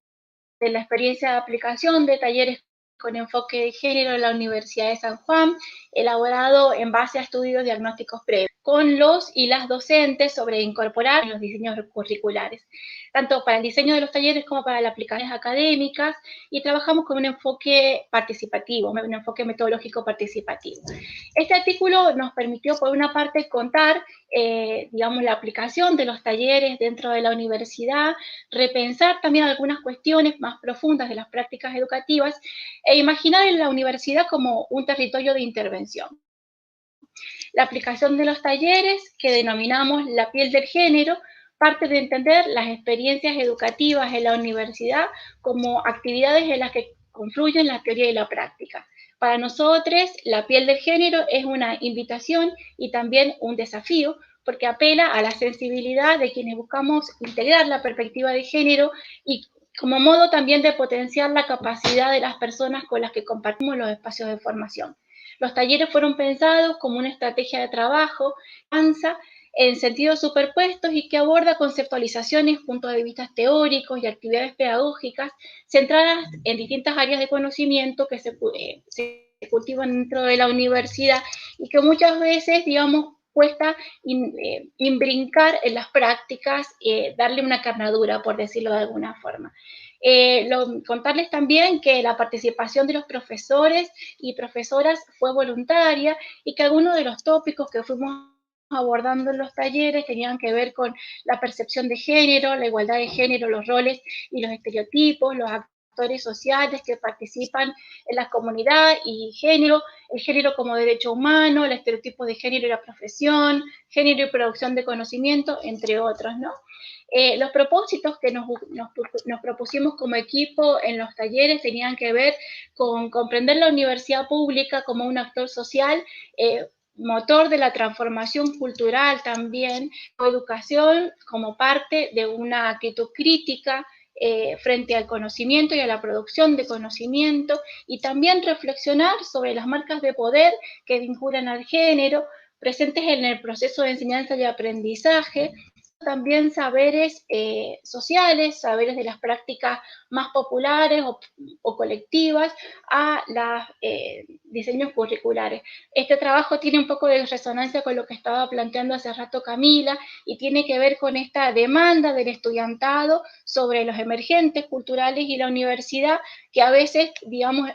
de la experiencia de aplicación de talleres con enfoque de género en la Universidad de San Juan, elaborado en base a estudios diagnósticos previos, con los y las docentes sobre incorporar en los diseños curriculares, tanto para el diseño de los talleres como para las aplicaciones académicas, y trabajamos con un enfoque participativo, un enfoque metodológico participativo. Este artículo nos permitió, por una parte, contar, digamos, la aplicación de los talleres dentro de la universidad, repensar también algunas cuestiones más profundas de las prácticas educativas, e imaginar en la universidad como un territorio de intervención. La aplicación de los talleres, que denominamos la piel del género, parte de entender las experiencias educativas en la universidad como actividades en las que confluyen la teoría y la práctica. Para nosotros, la piel del género es una invitación y también un desafío, porque apela a la sensibilidad de quienes buscamos integrar la perspectiva de género, y como modo también de potenciar la capacidad de las personas con las que compartimos los espacios de formación. Los talleres fueron pensados como una estrategia de trabajo, avanza en sentidos superpuestos y que aborda conceptualizaciones, puntos de vista teóricos y actividades pedagógicas centradas en distintas áreas de conocimiento que se cultivan dentro de la universidad y que muchas veces, digamos, cuesta imbrincar en las prácticas, darle una carnadura, por decirlo de alguna forma. Contarles también que la participación de los profesores y profesoras fue voluntaria y que algunos de los tópicos que fuimos abordando en los talleres tenían que ver con la percepción de género, la igualdad de género, los roles y los estereotipos, los actores sociales que participan en la comunidad y género, el género como derecho humano, el estereotipo de género y la profesión, género y producción de conocimiento, entre otros, ¿no? Los propósitos que nos propusimos como equipo en los talleres tenían que ver con comprender la universidad pública como un actor social, motor de la transformación cultural también, o educación como parte de una actitud crítica frente al conocimiento y a la producción de conocimiento, y también reflexionar sobre las marcas de poder que vinculan al género, presentes en el proceso de enseñanza y aprendizaje, también saberes sociales, saberes de las prácticas más populares o colectivas a los diseños curriculares. Este trabajo tiene un poco de resonancia con lo que estaba planteando hace rato Camila y tiene que ver con esta demanda del estudiantado sobre los emergentes culturales y la universidad, que a veces, digamos,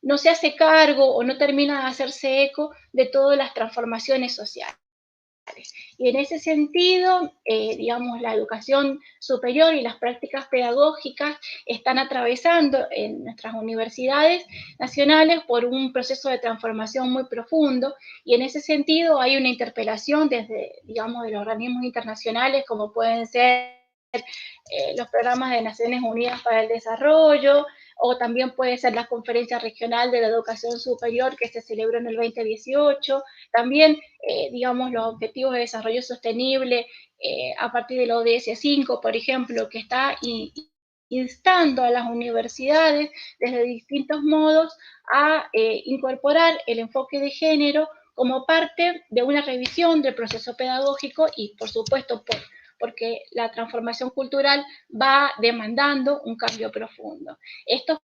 no se hace cargo o no termina de hacerse eco de todas las transformaciones sociales. Y en ese sentido, digamos, la educación superior y las prácticas pedagógicas están atravesando en nuestras universidades nacionales por un proceso de transformación muy profundo, y en ese sentido hay una interpelación desde, digamos, de los organismos internacionales, como pueden ser los programas de Naciones Unidas para el Desarrollo, o también puede ser la Conferencia Regional de la Educación Superior que se celebró en el 2018, también, digamos, los Objetivos de Desarrollo Sostenible a partir del ODS 5, por ejemplo, que está instando a las universidades desde distintos modos a incorporar el enfoque de género como parte de una revisión del proceso pedagógico y, por supuesto, porque la transformación cultural va demandando un cambio profundo. Estos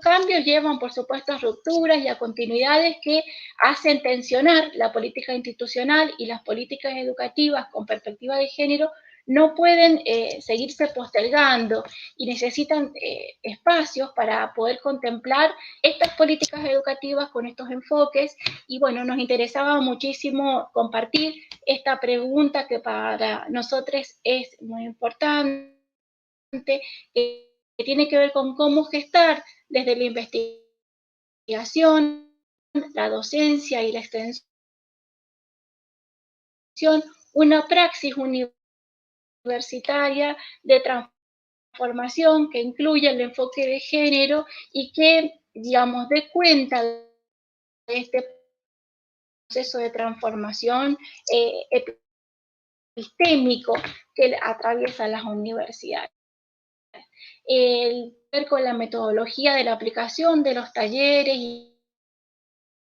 cambios llevan, por supuesto, a rupturas y a continuidades que hacen tensionar la política institucional, y las políticas educativas con perspectiva de género no pueden seguirse postergando y necesitan espacios para poder contemplar estas políticas educativas con estos enfoques. Y bueno, nos interesaba muchísimo compartir esta pregunta que para nosotros es muy importante, que tiene que ver con cómo gestar desde la investigación, la docencia y la extensión una praxis universitaria de transformación que incluya el enfoque de género y que, digamos, dé cuenta de este proceso de transformación epistémico que atraviesa las universidades. El ver con la metodología de la aplicación de los talleres y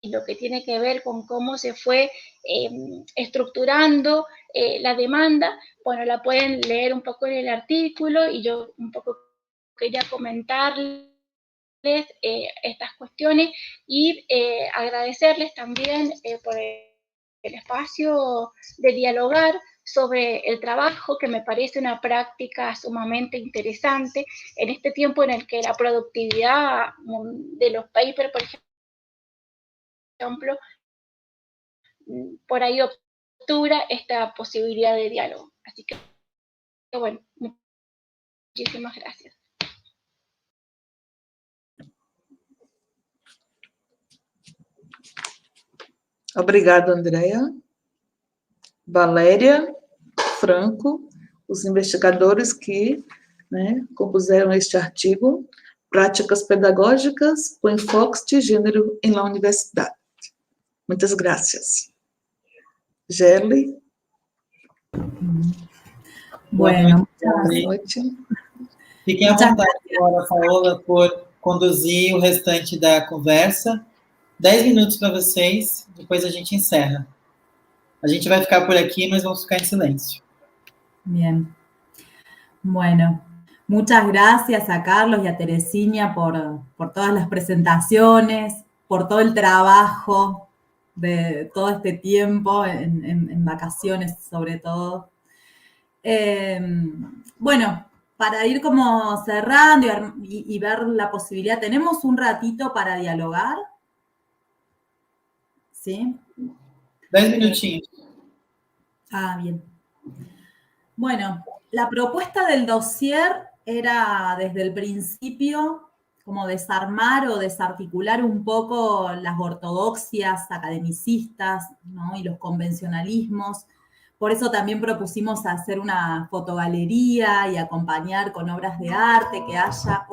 lo que tiene que ver con cómo se fue estructurando la demanda, bueno, la pueden leer un poco en el artículo, y yo un poco quería comentarles estas cuestiones y agradecerles también por el espacio de dialogar sobre el trabajo, que me parece una práctica sumamente interesante en este tiempo en el que la productividad de los papers, por ejemplo, por ahí obtura esta posibilidad de diálogo. Así que, bueno, muchísimas gracias. Obrigada, Andréa. Valéria, Franco, os investigadores que compuseram este artigo, Práticas Pedagógicas com Enfoques de Gênero em la Universidade. Muitas gracias. Gelli. Bueno, boa noite. Fiquem à vontade agora, Paola, por conduzir o restante da conversa. 10 minutos para vocês, depois a gente encerra. A gente vai ficar por aqui, mas vamos ficar em silêncio. Bien. Bueno, muchas gracias a Carlos y a Teresina por todas las presentaciones, por todo el trabajo de todo este tiempo, en vacaciones sobre todo. Bueno, para ir como cerrando y ver la posibilidad, ¿tenemos un ratito para dialogar? ¿Sí? 10 minutinhos. Bien. Bueno, la propuesta del dossier era desde el principio como desarmar o desarticular un poco las ortodoxias academicistas, ¿no? Y los convencionalismos. Por eso también propusimos hacer una fotogalería y acompañar con obras de arte, que haya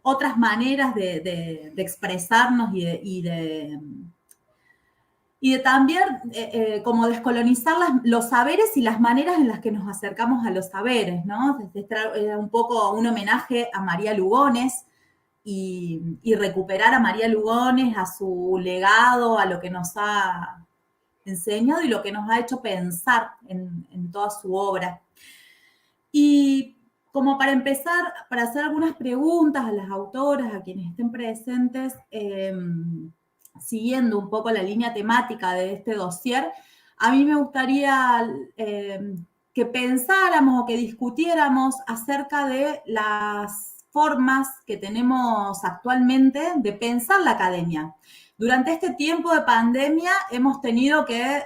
otras maneras de expresarnos y y de también como descolonizar los saberes y las maneras en las que nos acercamos a los saberes, ¿no? Era un poco un homenaje a María Lugones y recuperar a María Lugones, a su legado, a lo que nos ha enseñado y lo que nos ha hecho pensar en toda su obra. Y como para empezar, para hacer algunas preguntas a las autoras, a quienes estén presentes, siguiendo un poco la línea temática de este dossier, a mí me gustaría que pensáramos o que discutiéramos acerca de las formas que tenemos actualmente de pensar la academia. Durante este tiempo de pandemia hemos tenido que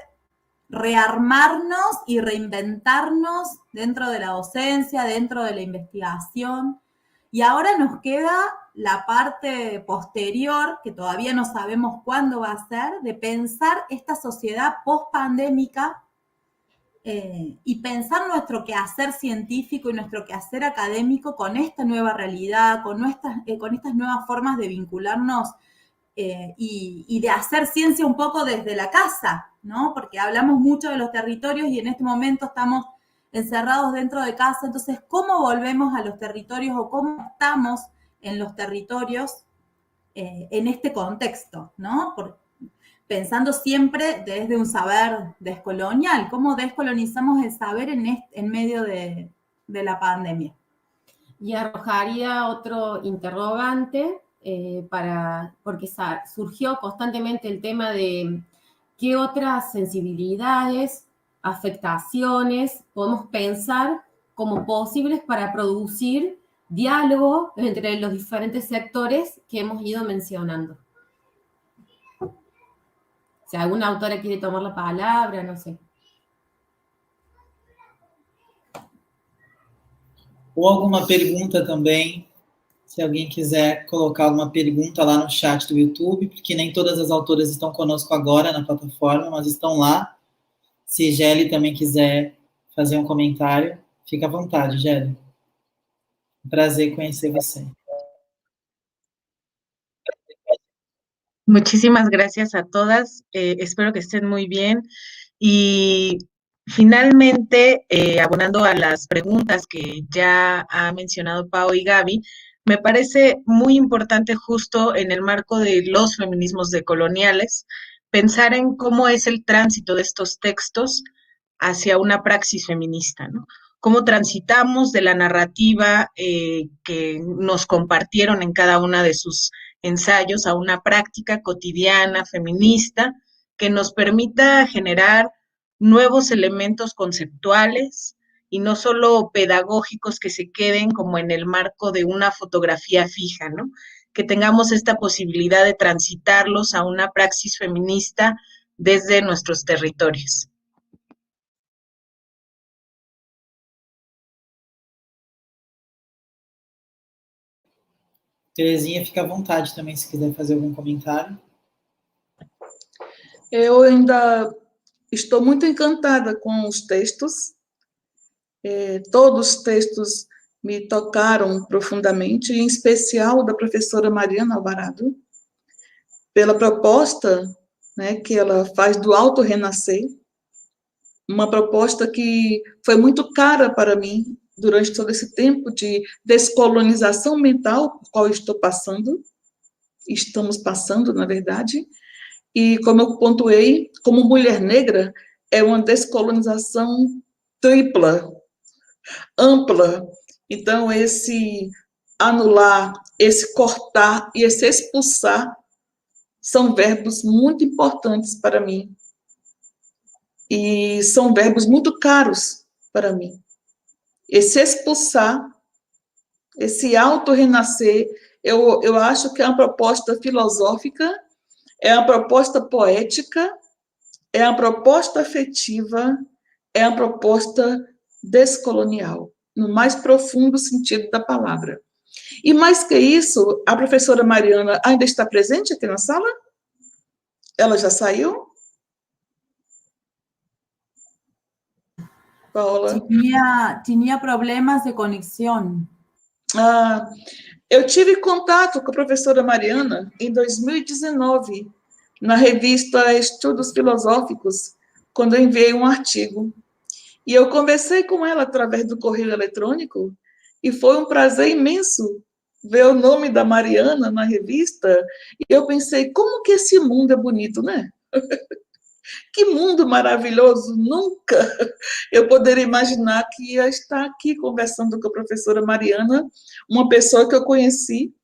rearmarnos y reinventarnos dentro de la docencia, dentro de la investigación. Y ahora nos queda la parte posterior, que todavía no sabemos cuándo va a ser, de pensar esta sociedad post-pandémica y pensar nuestro quehacer científico y nuestro quehacer académico con esta nueva realidad, con estas nuevas formas de vincularnos y de hacer ciencia un poco desde la casa, ¿no? Porque hablamos mucho de los territorios y en este momento estamos encerrados dentro de casa, entonces, ¿cómo volvemos a los territorios o cómo estamos en los territorios en este contexto, ¿no? Pensando siempre desde un saber descolonial, ¿cómo descolonizamos el saber en medio de la pandemia? Y arrojaría otro interrogante, porque surgió constantemente el tema de qué otras sensibilidades, afectaciones podemos pensar como posibles para producir diálogo entre los diferentes sectores que hemos ido mencionando. Si alguna autora quiere tomar la palabra, no sé. Ou alguma pergunta também, se alguém quiser colocar alguma pergunta lá no chat do YouTube, porque nem todas as autoras estão conosco agora na plataforma, mas estão lá. Se Gelli também quiser fazer um comentário, fica à vontade, Gelli. Prazer conhecer você. Muchísimas gracias a todas, espero que estén muy bien. Y finalmente, abonando a las preguntas que ya ha mencionado Pau y Gaby, me parece muy importante justo en el marco de los feminismos decoloniales, pensar en cómo es el tránsito de estos textos hacia una praxis feminista, ¿no? Cómo transitamos de la narrativa que nos compartieron en cada una de sus ensayos a una práctica cotidiana, feminista, que nos permita generar nuevos elementos conceptuales y no solo pedagógicos que se queden como en el marco de una fotografía fija, ¿no? Que tengamos esta posibilidad de transitarlos a una praxis feminista desde nuestros territorios. Terezinha, fica à vontade também, se quiser fazer algum comentário. Eu ainda estou muito encantada com os textos. Todos os textos me tocaram profundamente, em especial da professora Mariana Alvarado, pela proposta, né, que ela faz do auto-renascer, uma proposta que foi muito cara para mim durante todo esse tempo de descolonização mental por qual estou passando, estamos passando, na verdade, e como eu pontuei, como mulher negra, é uma descolonização tripla, ampla. Então, esse anular, esse cortar e esse expulsar são verbos muito importantes para mim. E são verbos muito caros para mim. Esse expulsar, esse auto-renascer, eu acho que é uma proposta filosófica, é uma proposta poética, é uma proposta afetiva, é uma proposta descolonial, no mais profundo sentido da palavra. E mais que isso, a professora Mariana ainda está presente aqui na sala? Ela já saiu? Paola? Tinha problemas de conexão. Eu tive contato com a professora Mariana em 2019, na revista Estudos Filosóficos, quando eu enviei um artigo. E eu conversei com ela através do correio eletrônico, e foi um prazer imenso ver o nome da Mariana na revista, e eu pensei, como que esse mundo é bonito, né? Que mundo maravilhoso! Nunca eu poderia imaginar que ia estar aqui conversando com a professora Mariana, uma pessoa que eu conheci,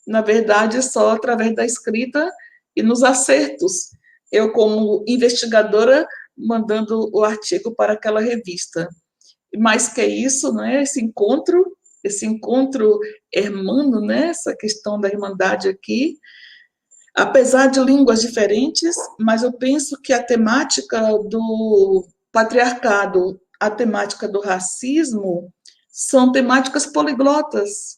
na verdade, só através da escrita e nos acertos. Eu, como investigadora, mandando o artigo para aquela revista. E mais que isso, né, esse encontro hermano, né, essa questão da irmandade aqui, apesar de línguas diferentes, mas eu penso que a temática do patriarcado, a temática do racismo, são temáticas poliglotas.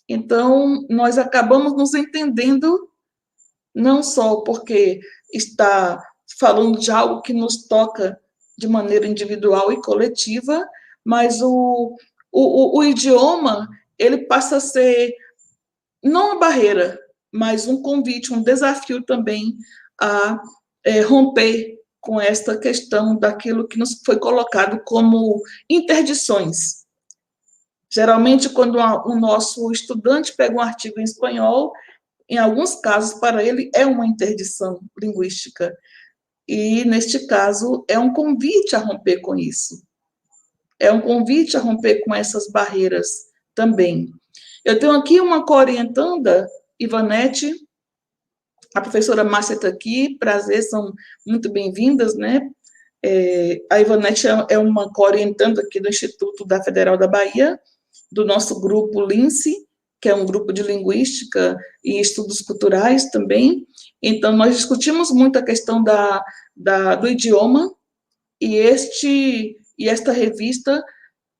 Então, nós acabamos nos entendendo, não só porque está falando de algo que nos toca de maneira individual e coletiva, mas o idioma, ele passa a ser não uma barreira, mas um convite, um desafio também a romper com esta questão daquilo que nos foi colocado como interdições. Geralmente, quando o nosso estudante pega um artigo em espanhol, em alguns casos, para ele, é uma interdição linguística. E, neste caso, é um convite a romper com isso. É um convite a romper com essas barreiras também. Eu tenho aqui uma co-orientanda, Ivanete, a professora Márcia está aqui, prazer, são muito bem-vindas, né? A Ivanete é uma co-orientanda aqui do Instituto da Federal da Bahia, do nosso grupo LINCE, que é um grupo de linguística e estudos culturais também. Então, nós discutimos muito a questão do idioma, e esta revista,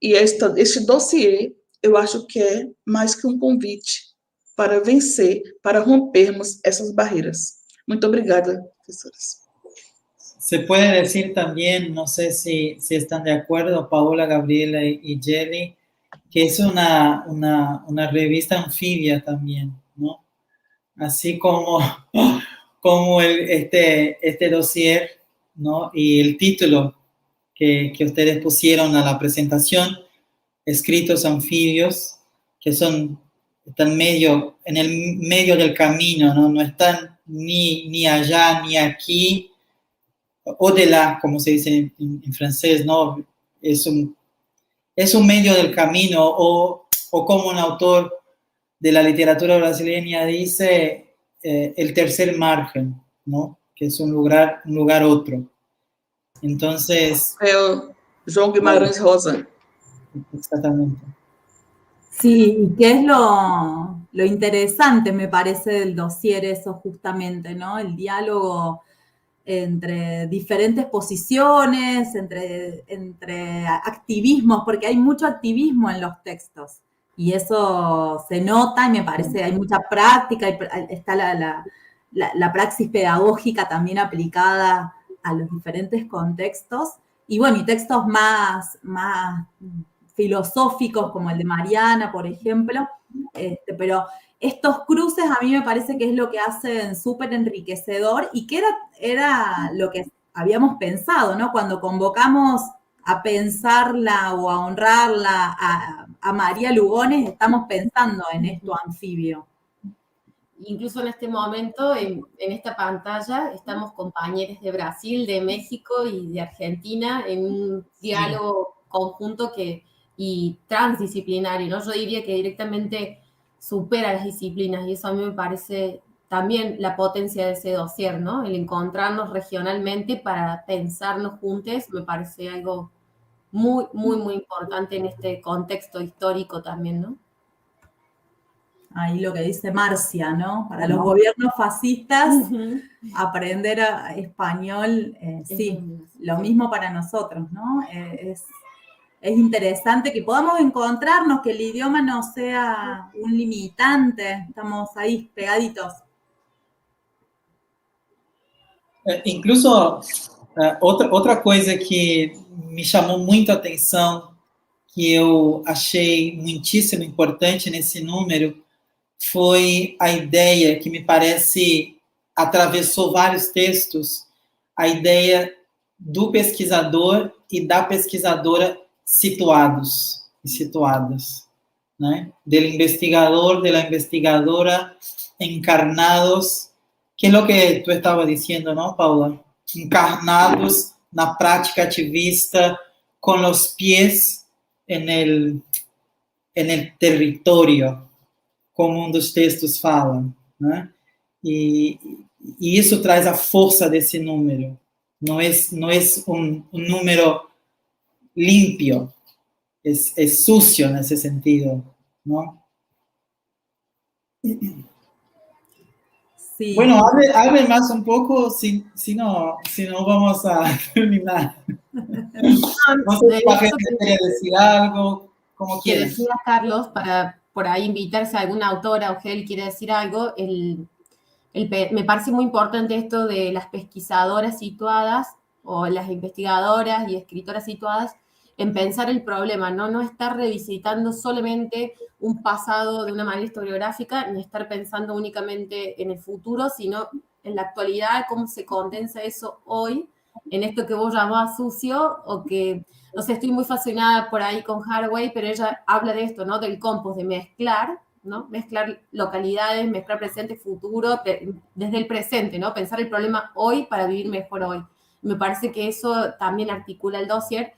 e este dossiê, eu acho que é mais que um convite para vencer, para rompermos essas barreiras. Muito obrigada, professoras. Se puede decir también, no sé si están de acuerdo, Paola, Gabriela y Jelly, que es una revista anfibia también, ¿no? Así como este dossier, ¿no? Y el título que ustedes pusieron a la presentación, Escritos Anfibios, que están en el medio del camino, ¿no? No están ni allá ni aquí, au-delà, como se dice en francés, ¿no? Es un medio del camino, o como un autor de la literatura brasileña dice, el tercer margen, ¿no? Que es un lugar otro. Entonces... João Guimarães Rosa. Exactamente. Sí, y que es lo interesante, me parece, del dossier eso justamente, ¿no? El diálogo entre diferentes posiciones, entre activismos, porque hay mucho activismo en los textos, y eso se nota y me parece, hay mucha práctica, está la praxis pedagógica también aplicada a los diferentes contextos, y bueno, y textos más filosóficos como el de Mariana, por ejemplo, pero estos cruces a mí me parece que es lo que hacen súper enriquecedor y que era lo que habíamos pensado, ¿no? Cuando convocamos a pensarla o a honrarla a María Lugones, estamos pensando en esto anfibio. Incluso en este momento, en esta pantalla, estamos compañeros de Brasil, de México y de Argentina en un diálogo conjunto y transdisciplinario, ¿no? Yo diría que directamente supera las disciplinas, y eso a mí me parece también la potencia de ese dossier, ¿no? El encontrarnos regionalmente para pensarnos juntos me parece algo muy, muy, muy importante en este contexto histórico también, ¿no? Ahí lo que dice Marcia, ¿no? Para los gobiernos fascistas, aprender español, sí, lo mismo para nosotros, ¿no? Es interesante que podamos encontrarnos, que el idioma no sea un limitante, estamos ahí pegaditos. Incluso, outra coisa que me chamou muito a atenção, que eu achei muitíssimo importante nesse número, foi a ideia que me parece atravessou vários textos a ideia do pesquisador e da pesquisadora situados e situadas, né? Del investigador, de la investigadora encarnados, que é o que tu estava dizendo, não, Paula? Encarnados na prática ativista, com os pés en el território, como um dos textos fala, né? E isso traz a força desse número. Não é um número limpio, é sucio nesse sentido, ¿no? Sí. Bueno, hable más un poco, si no vamos a terminar. No sé si la gente quiere decir algo, como Que quieres. decía Carlos, para por ahí invitarse a alguna autora o Gel quiere decir algo, me parece muy importante esto de las pesquisadoras situadas o las investigadoras y escritoras situadas en pensar el problema, no estar revisitando solamente un pasado de una manera historiográfica, ni estar pensando únicamente en el futuro, sino en la actualidad, cómo se condensa eso hoy, en esto que vos llamás sucio, o que, no sé, estoy muy fascinada por ahí con Haraway, pero ella habla de esto, ¿no? Del compost, de mezclar, ¿no? Mezclar localidades, mezclar presente, futuro, desde el presente, ¿no? Pensar el problema hoy para vivir mejor hoy. Me parece que eso también articula el dossier,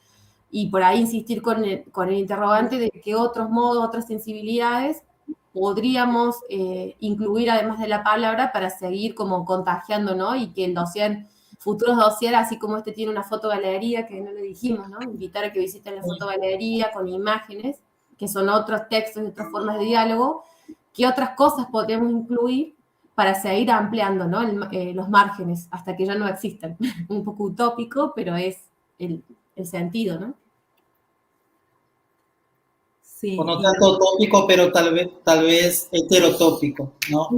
y por ahí insistir con el interrogante de qué otros modos, otras sensibilidades podríamos incluir además de la palabra para seguir como contagiando, ¿no? Y que el dossier, futuros dossier, así como este tiene una fotogalería, que no le dijimos, ¿no? Invitar a que visiten la fotogalería con imágenes, que son otros textos y otras formas de diálogo, ¿qué otras cosas podríamos incluir para seguir ampliando, ¿no? Los márgenes hasta que ya no existan? Un poco utópico, pero es el sentido, ¿no? Sí. O no tanto utópico, pero tal vez heterotópico, ¿no?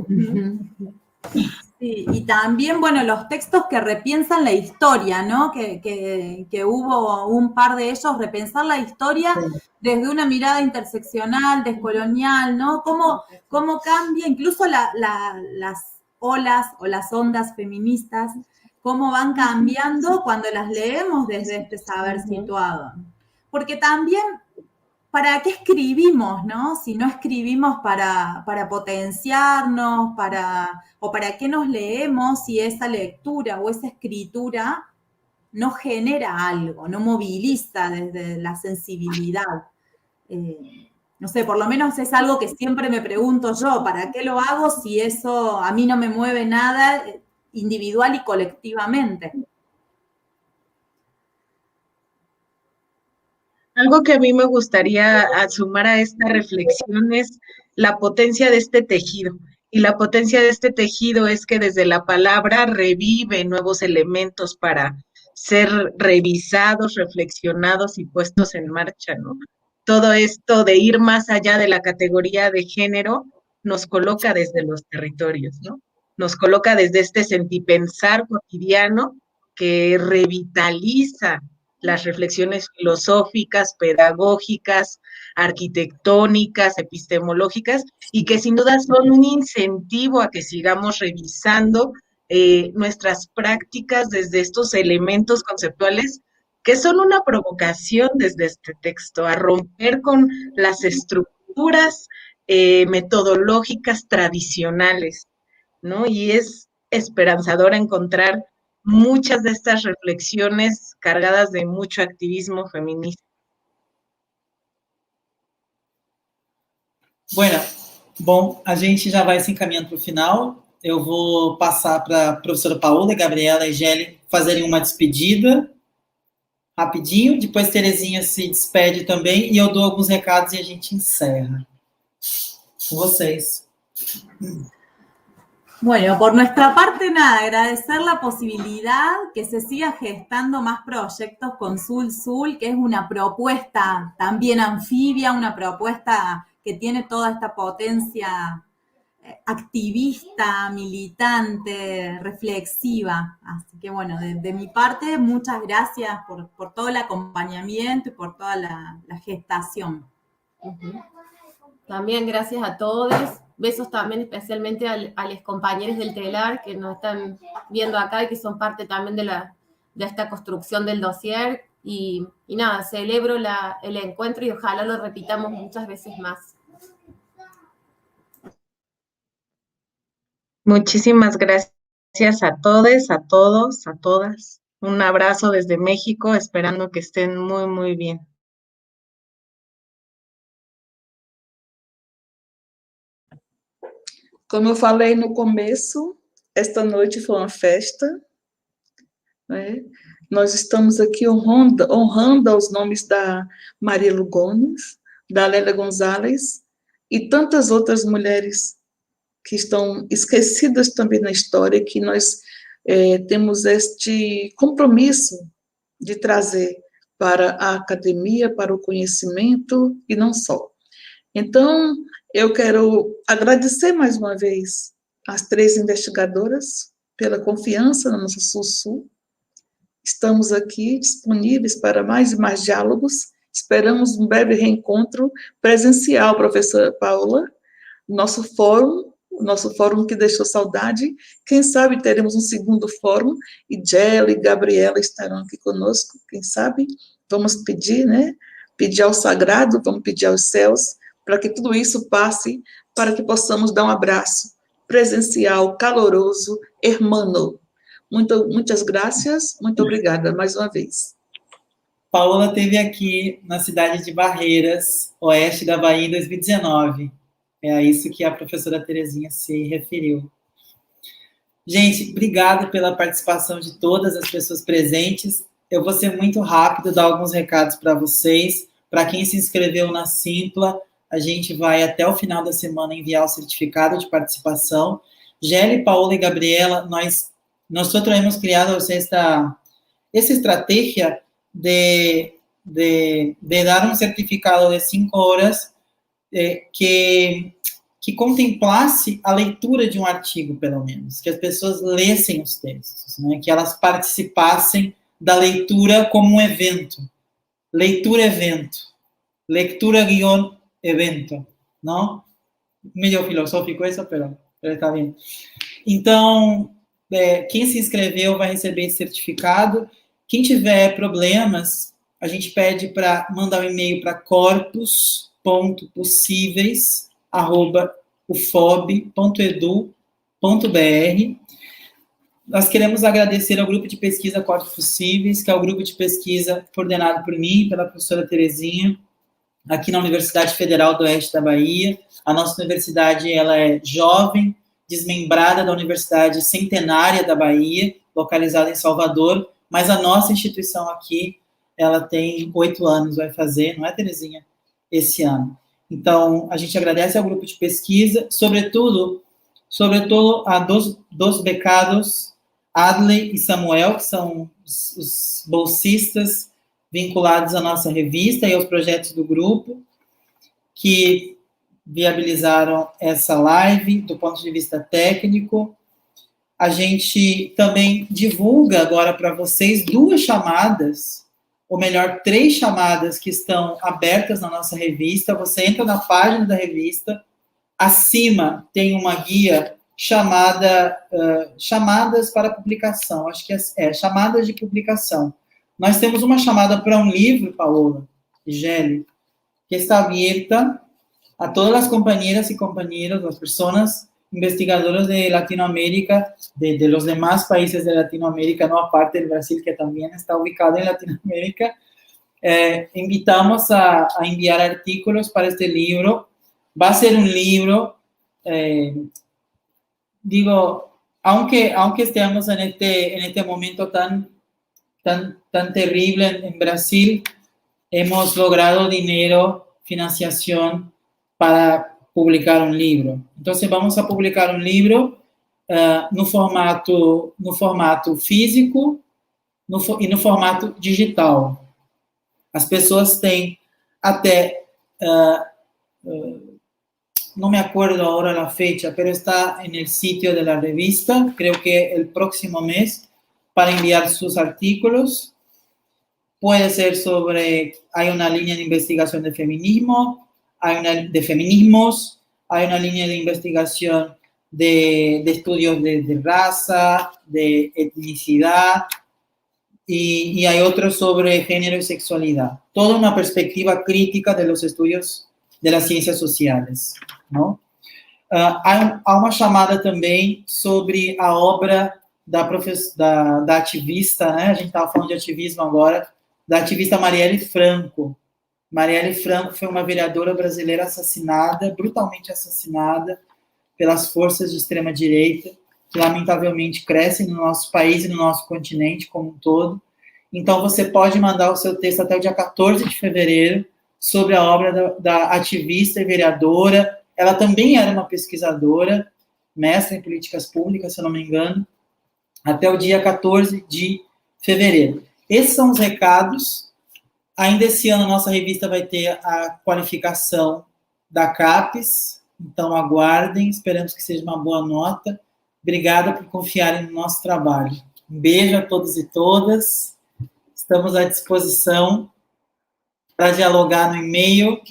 Sí, y también, bueno, los textos que repiensan la historia, ¿no? Que hubo un par de ellos, repensar la historia desde una mirada interseccional, descolonial, ¿no? Cómo cambia incluso las olas o las ondas feministas, cómo van cambiando cuando las leemos desde este saber situado. Porque también, ¿para qué escribimos, no? Si no escribimos para potenciarnos, o para qué nos leemos si esa lectura o esa escritura no genera algo, no moviliza desde la sensibilidad. No sé, por lo menos es algo que siempre me pregunto yo, ¿para qué lo hago si eso a mí no me mueve nada individual y colectivamente? Algo que a mí me gustaría sumar a esta reflexión es la potencia de este tejido. Y la potencia de este tejido es que desde la palabra revive nuevos elementos para ser revisados, reflexionados y puestos en marcha, ¿no? Todo esto de ir más allá de la categoría de género nos coloca desde los territorios, ¿no? Nos coloca desde este sentipensar cotidiano que revitaliza las reflexiones filosóficas, pedagógicas, arquitectónicas, epistemológicas, y que sin duda son un incentivo a que sigamos revisando nuestras prácticas desde estos elementos conceptuales que son una provocación desde este texto, a romper con las estructuras metodológicas tradicionales, ¿no? Y es esperanzador encontrar muchas de estas reflexiones cargadas de mucho activismo feminista. Bueno, bom, a gente já vai se encaminhando para o final. Eu vou passar para a professora Paula, Gabriela e Gelli fazerem uma despedida rapidinho, depois Terezinha se despede também e eu dou alguns recados e a gente encerra. Com vocês. Bueno, por nuestra parte, nada, agradecer la posibilidad que se siga gestando más proyectos con Sul, que es una propuesta también anfibia, una propuesta que tiene toda esta potencia activista, militante, reflexiva. Así que bueno, de mi parte, muchas gracias por todo el acompañamiento y por toda la gestación. También gracias a todos besos también especialmente a los compañeros del telar que nos están viendo acá y que son parte también de esta construcción del dossier. Y nada, celebro el encuentro y ojalá lo repitamos muchas veces más. Muchísimas gracias a todos, a todos, a todas. Un abrazo desde México, esperando que estén muy, muy bien. Como eu falei no começo, esta noite foi uma festa, né? Nós estamos aqui honrando os nomes da Marilu Gomes, da Lélia Gonzalez e tantas outras mulheres que estão esquecidas também na história, que nós temos este compromisso de trazer para a academia, para o conhecimento e não só. Então, eu quero agradecer mais uma vez às 3 investigadoras pela confiança na nossa Sul-Sul. Estamos aqui disponíveis para mais e mais diálogos. Esperamos um breve reencontro presencial, professora Paula, nosso fórum que deixou saudade. Quem sabe teremos um segundo fórum, e Gela e Gabriela estarão aqui conosco, quem sabe. Vamos pedir, né? Pedir ao sagrado, vamos pedir aos céus, para que tudo isso passe, para que possamos dar um abraço presencial, caloroso, hermano. Muitas graças, muito obrigada mais uma vez. Paola esteve aqui na cidade de Barreiras, oeste da Bahia, em 2019. É a isso que a professora Terezinha se referiu. Gente, obrigado pela participação de todas as pessoas presentes. Eu vou ser muito rápido, dar alguns recados para vocês. Para quem se inscreveu na Simpla, a gente vai até o final da semana enviar o certificado de participação. Geli, Paola e Gabriela, nosotros hemos creado esta estrategia de dar un certificado de 5 horas que contemplasse a leitura de um artigo, pelo menos, que as pessoas lessem os textos, né? Que elas participassem da leitura como um evento. Leitura-evento. Lectura-evento, não? Meio filosófico isso, pero está bem. Então, quem se inscreveu vai receber esse certificado. Quem tiver problemas, a gente pede para mandar um e-mail para corpus.possíveis@ufob.edu.br. Nós queremos agradecer ao grupo de pesquisa Corpos Possíveis, que é o grupo de pesquisa coordenado por mim, pela professora Terezinha, aqui na Universidade Federal do Oeste da Bahia. A nossa universidade, ela é jovem, desmembrada da Universidade Centenária da Bahia, localizada em Salvador, mas a nossa instituição aqui, ela tem 8 anos, vai fazer, não é, Terezinha? Esse ano. Então, a gente agradece ao grupo de pesquisa, sobretudo a dos becados, Adley e Samuel, que são os bolsistas vinculados à nossa revista e aos projetos do grupo, que viabilizaram essa live do ponto de vista técnico. A gente também divulga agora para vocês 2 chamadas, ou melhor, 3 chamadas que estão abertas na nossa revista. Você entra na página da revista, acima tem uma guia chamada Chamadas para Publicação, acho que é Chamadas de Publicação. Nós temos uma chamada para um livro, Paola e Geli, que está aberta a todas as companheiras e companheiros, as pessoas investigadoras de Latinoamérica, de los demás países de Latinoamérica, no aparte del Brasil, que también está ubicado en Latinoamérica. Invitamos a enviar artículos para este libro. Va a ser un libro, aunque estemos en este momento tan terrible en Brasil, hemos logrado dinero, financiación para publicar um livro. Então, vamos a publicar um livro no formato físico e no formato digital. As pessoas têm até, não me acuerdo agora a fecha, pero está no sitio de la revista, creo que el próximo mes, para enviar sus artículos. Puede ser hay una línea de investigación de feminismo, de feminismos, hay una línea de investigación de estudios de raza, de etnicidad, y hay otros sobre género y sexualidad. Toda una perspectiva crítica de los estudios de las ciencias sociales, ¿no? Há uma chamada também sobre a obra da ativista, né? A gente estava falando de ativismo agora, da ativista Marielle Franco. Marielle Franco foi uma vereadora brasileira assassinada, brutalmente assassinada, pelas forças de extrema-direita, que lamentavelmente crescem no nosso país e no nosso continente como um todo. Então, você pode mandar o seu texto até o dia 14 de fevereiro sobre a obra da ativista e vereadora. Ela também era uma pesquisadora, mestra em políticas públicas, se eu não me engano, até o dia 14 de fevereiro. Esses são os recados. Ainda esse ano, a nossa revista vai ter a qualificação da CAPES, então aguardem, esperamos que seja uma boa nota. Obrigada por confiarem no nosso trabalho. Um beijo a todos e todas. Estamos à disposição para dialogar no e-mail.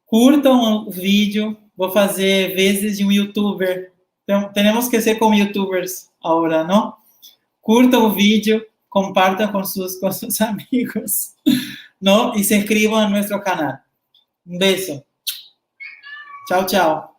Curtam o vídeo. Vou fazer vezes de um youtuber. Então, temos que ser como youtubers agora, não? Curtam o vídeo, compartam com seus amigos, não? E se inscrevam no nosso canal. Um beijo. Tchau, tchau.